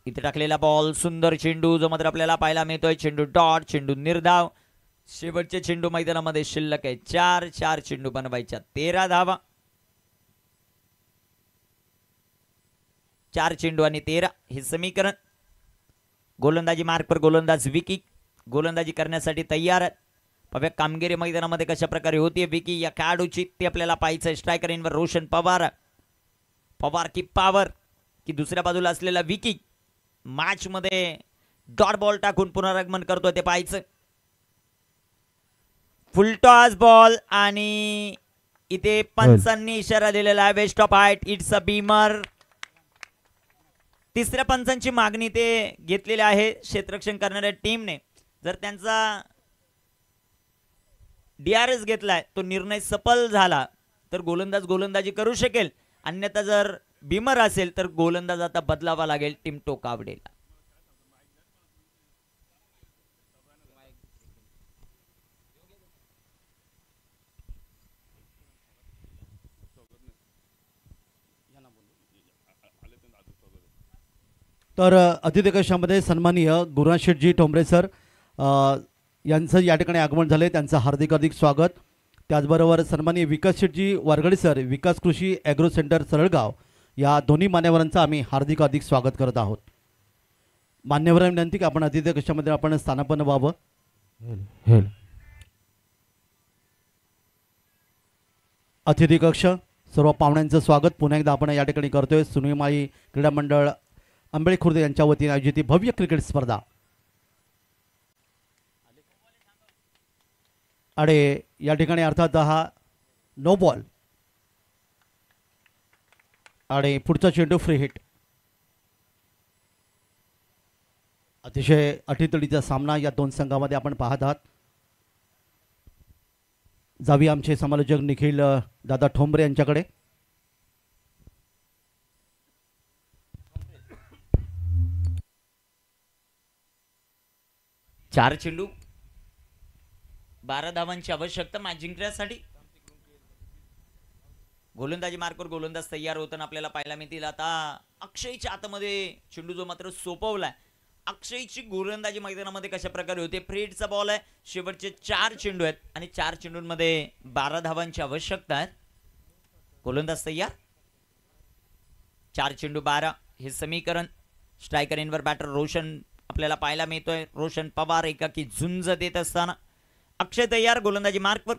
इथे टाकलेला बॉल. सुंदर चेंडू जो मात्र आपल्याला पाहायला मिळतोय. चेंडू डॉट. चेंडू निर्धाव. शेवटचे चेंडू मैदानामध्ये शिल्लक आहे 4 चेंडू बनवायच्या 13 धावा. 4 चेंडू आणि 13 हे समीकरण. गोलंदाजी मार्कवर गोलंदाज विकी गोलंदाजी करण्यासाठी तयार आहेत. पाहूया कामगिरी मैदानामध्ये कशा प्रकारे होती विकी या खेळाडूची ते आपल्याला पाहायचं. स्ट्रायकर इनवर रोशन पवार. पवार की पावर की दुसऱ्या बाजूला असलेला विकी मॅच मध्ये डॉट बॉल टाकून पुनरागमन करतोय ते पाहायचं. फुलटॉस बॉल आणि इथे पंचांनी इशारा दिलेला आहे waist of height. It's a beamer. तिसऱ्या पंचांची मागणी ते घेतलेली आहे क्षेत्ररक्षण करणाऱ्या टीमने. जर त्यांचा DRS घेतलाय तो निर्णय सफल झाला तर गोलंदाज गोलंदाजी करू शकेल, अन्यथा जर बीमर असेल तर गोलंदाज आता बदलावा लागेल टीम टोकावडेला. तर अतिथी कक्षामध्ये सन्माननीय गुरुनाथ शेठजी ठोंबरे सर यांचं या ठिकाणी आगमन झाले. त्यांचं हार्दिक हार्दिक स्वागत. त्याचबरोबर सन्माननीय विकास शेठजी वारगडे सर विकास कृषी ॲग्रो सेंटर सरळगाव या दोन्ही मान्यवरांचं आम्ही हार्दिक हार्दिक स्वागत करत आहोत. मान्यवरांना विनंती की आपण अतिथी कक्षामध्ये आपण स्थानापन्न व्हावं. अतिथी कक्ष सर्व पाहुण्यांचं स्वागत पुन्हा एकदा आपण या ठिकाणी करतोय. सुनीमाई क्रीडा मंडळ आंबेळी खुर्द यांच्या वतीने आयोजित ही भव्य क्रिकेट स्पर्धा. आणि या ठिकाणी अर्थात हा नो बॉल आणि पुढचा चेंडू फ्री हिट. अतिशय अटीतडीचा सामना या दोन संघामध्ये आपण पाहत आहात. जावी आमचे समालोचक निखिल दादा ठोंबरे यांच्याकडे. चार चेंडू 12 धावांची आवश्यकता मॅच जिंकण्यासाठी. गोलंदाजी मार्कवर गोलंदाज तयार होताना आपल्याला पाहायला मिळतील. आता अक्षयच्या हातामध्ये चेंडू जो मात्र सोपवलाय. अक्षयची गोलंदाजी मैदानामध्ये कशा प्रकारे होते. फ्रीडचा बॉल आहे. शेवटचे 4 चेंडू आहेत आणि 4 चेंडूंमध्ये 12 धावांची आवश्यकता आहे. गोलंदाज तयार. 4 चेंडू 12 हे समीकरण. स्ट्रायकर इनवर बॅटर रोशन आपल्याला पाहायला मिळतोय. रोशन पवार एकाकी झुंज देत असताना अक्षय तयार. गोलंदाजी मार्कवर.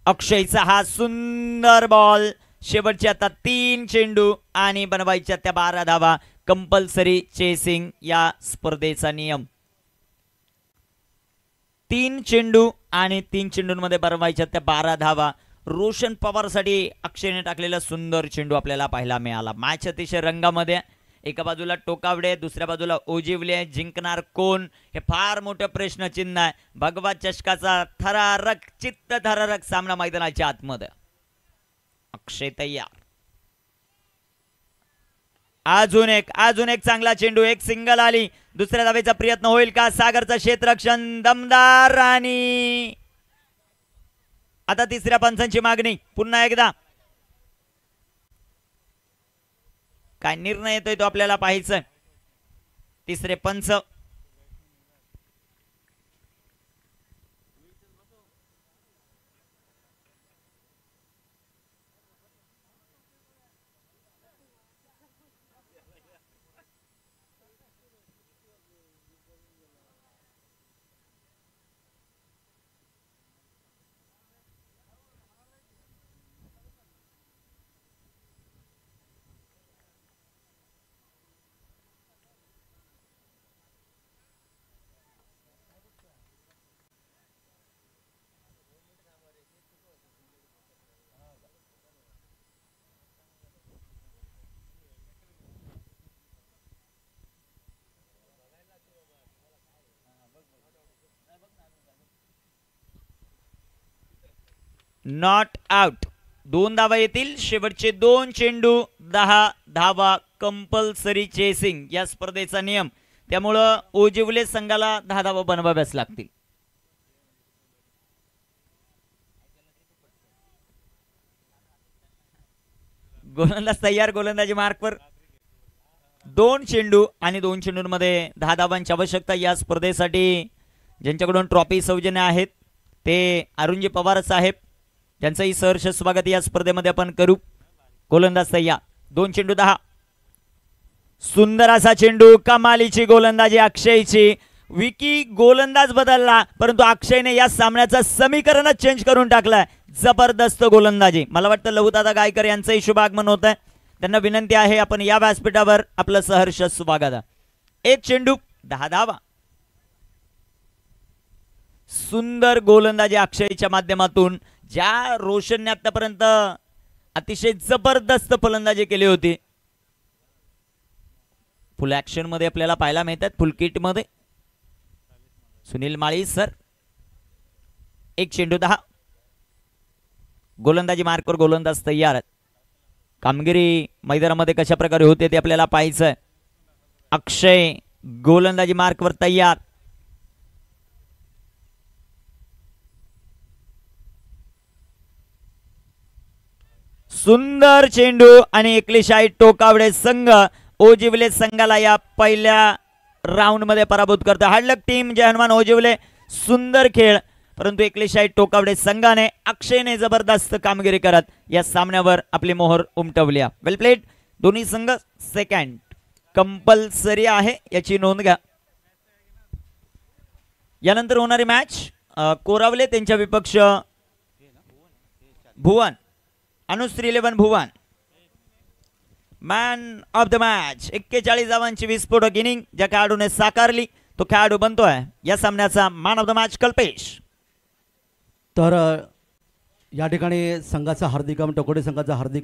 अक्षयचा हा सुंदर बॉल. शेवटचे आता 3 चेंडू आणि बनवायच्या त्या 12 धावा. कंपल्सरी चेसिंग या स्पर्धेचा नियम. 3 चेंडू आणि 3 चेंडूंमध्ये बनवायच्या त्या 12 धावा. रोशन पवारसाठी अक्षयने टाकलेला सुंदर चेंडू आपल्याला पाहायला मिळाला. मॅच अतिशय रंगामध्ये. एका बाजूला टोकावडे, दुसऱ्या बाजूला ओजिवले. जिंकणार कोण हे फार मोठं प्रश्नचिन्ह आहे. भगवा चषकाचा थरारक चित्त थरारक सामना मैदानाच्या आतमध्ये. अक्षय तयार. अजून एक चांगला चेंडू. एक सिंगल आली. दुसऱ्या धावेचा प्रयत्न होईल का. सागरचा क्षेत्ररक्षण दमदार आणि आता तिसऱ्या पंचांची मागणी. पुन्हा एकदा काय निर्णय येतोय तो आपल्याला पाहायचं. तिसरे पंच. Not out. 2 धावा येतील. शेवटचे 2 चेंडू 10 धावा. कंपल्सरी चेसिंग या स्पर्धेचा नियम. त्यामुळं ओजिवले संघाला 10 धावा बनवाव्याच लागतील. गोलंदाज तयार. गोलंदाजी मार्कवर. 2 चेंडू आणि 2 चेंडूंमध्ये 10 धावांची आवश्यकता या स्पर्धेसाठी. ज्यांच्याकडून ट्रॉफी सौजन्य आहेत ते अरुणजी पवार साहेब, त्यांचंही सहर्ष स्वागत या स्पर्धेमध्ये आपण करू. गोलंदाज तयार. 2 चेंडू 10. सुंदर असा चेंडू. कमालीची गोलंदाजी अक्षयची. विकी गोलंदाज बदलला परंतु अक्षयने या सामन्याचं समीकरणच चेंज करून टाकलंय. जबरदस्त गोलंदाजी. मला वाटतं लहुदादा गायकर यांचंही शुभ आगमन होत आहे. त्यांना विनंती आहे आपण या व्यासपीठावर आपलं सहर्ष स्वागत. 1 चेंडू 10 धावा. सुंदर गोलंदाजी अक्षयच्या माध्यमातून. ज्या रोशनने आतापर्यंत अतिशय जबरदस्त फलंदाजी केली होती. फुल ऍक्शन मध्ये आपल्याला पाहायला मिळतात. फुल किट मध्ये सुनील माळी सर. 1 चेंडू 10. गोलंदाजी मार्कवर गोलंदाज तयार. कामगिरी मैदानामध्ये कशा प्रकारे होते ते आपल्याला पाहायचं. अक्षय गोलंदाजी मार्कवर तयार. सुंदर चेंडू आणि एकलिशाही टोकावडे संघ ओजिवले संघाला या पहिल्या राऊंड मध्ये पराभूत करतो. हार्डलक टीम जय हनुमान ओजिवले. सुंदर खेळ परंतु एकलिशाही टोकावडे संघाने अक्षयने जबरदस्त कामगिरी करत या सामन्यावर आपली मोहर उमटवली. वेल प्लेड दोन्ही संघ. सेकंड कंपल्सरी आहे, याची नोंद घ्या. यानंतर होणारी मॅच कोरावले त्यांच्या विपक्ष Bhuvan, Anushree 11 Bhuvan. Man of the match 41 धावांची विस्फोटक इनिंग ज्या खेळाडूने साकारली तो खेळाडू बनतोय या सामन्याचा man of the match Kalpesh. तर या ठिकाणी संघाचा हार्दिक टकोडे संघाचा हार्दिक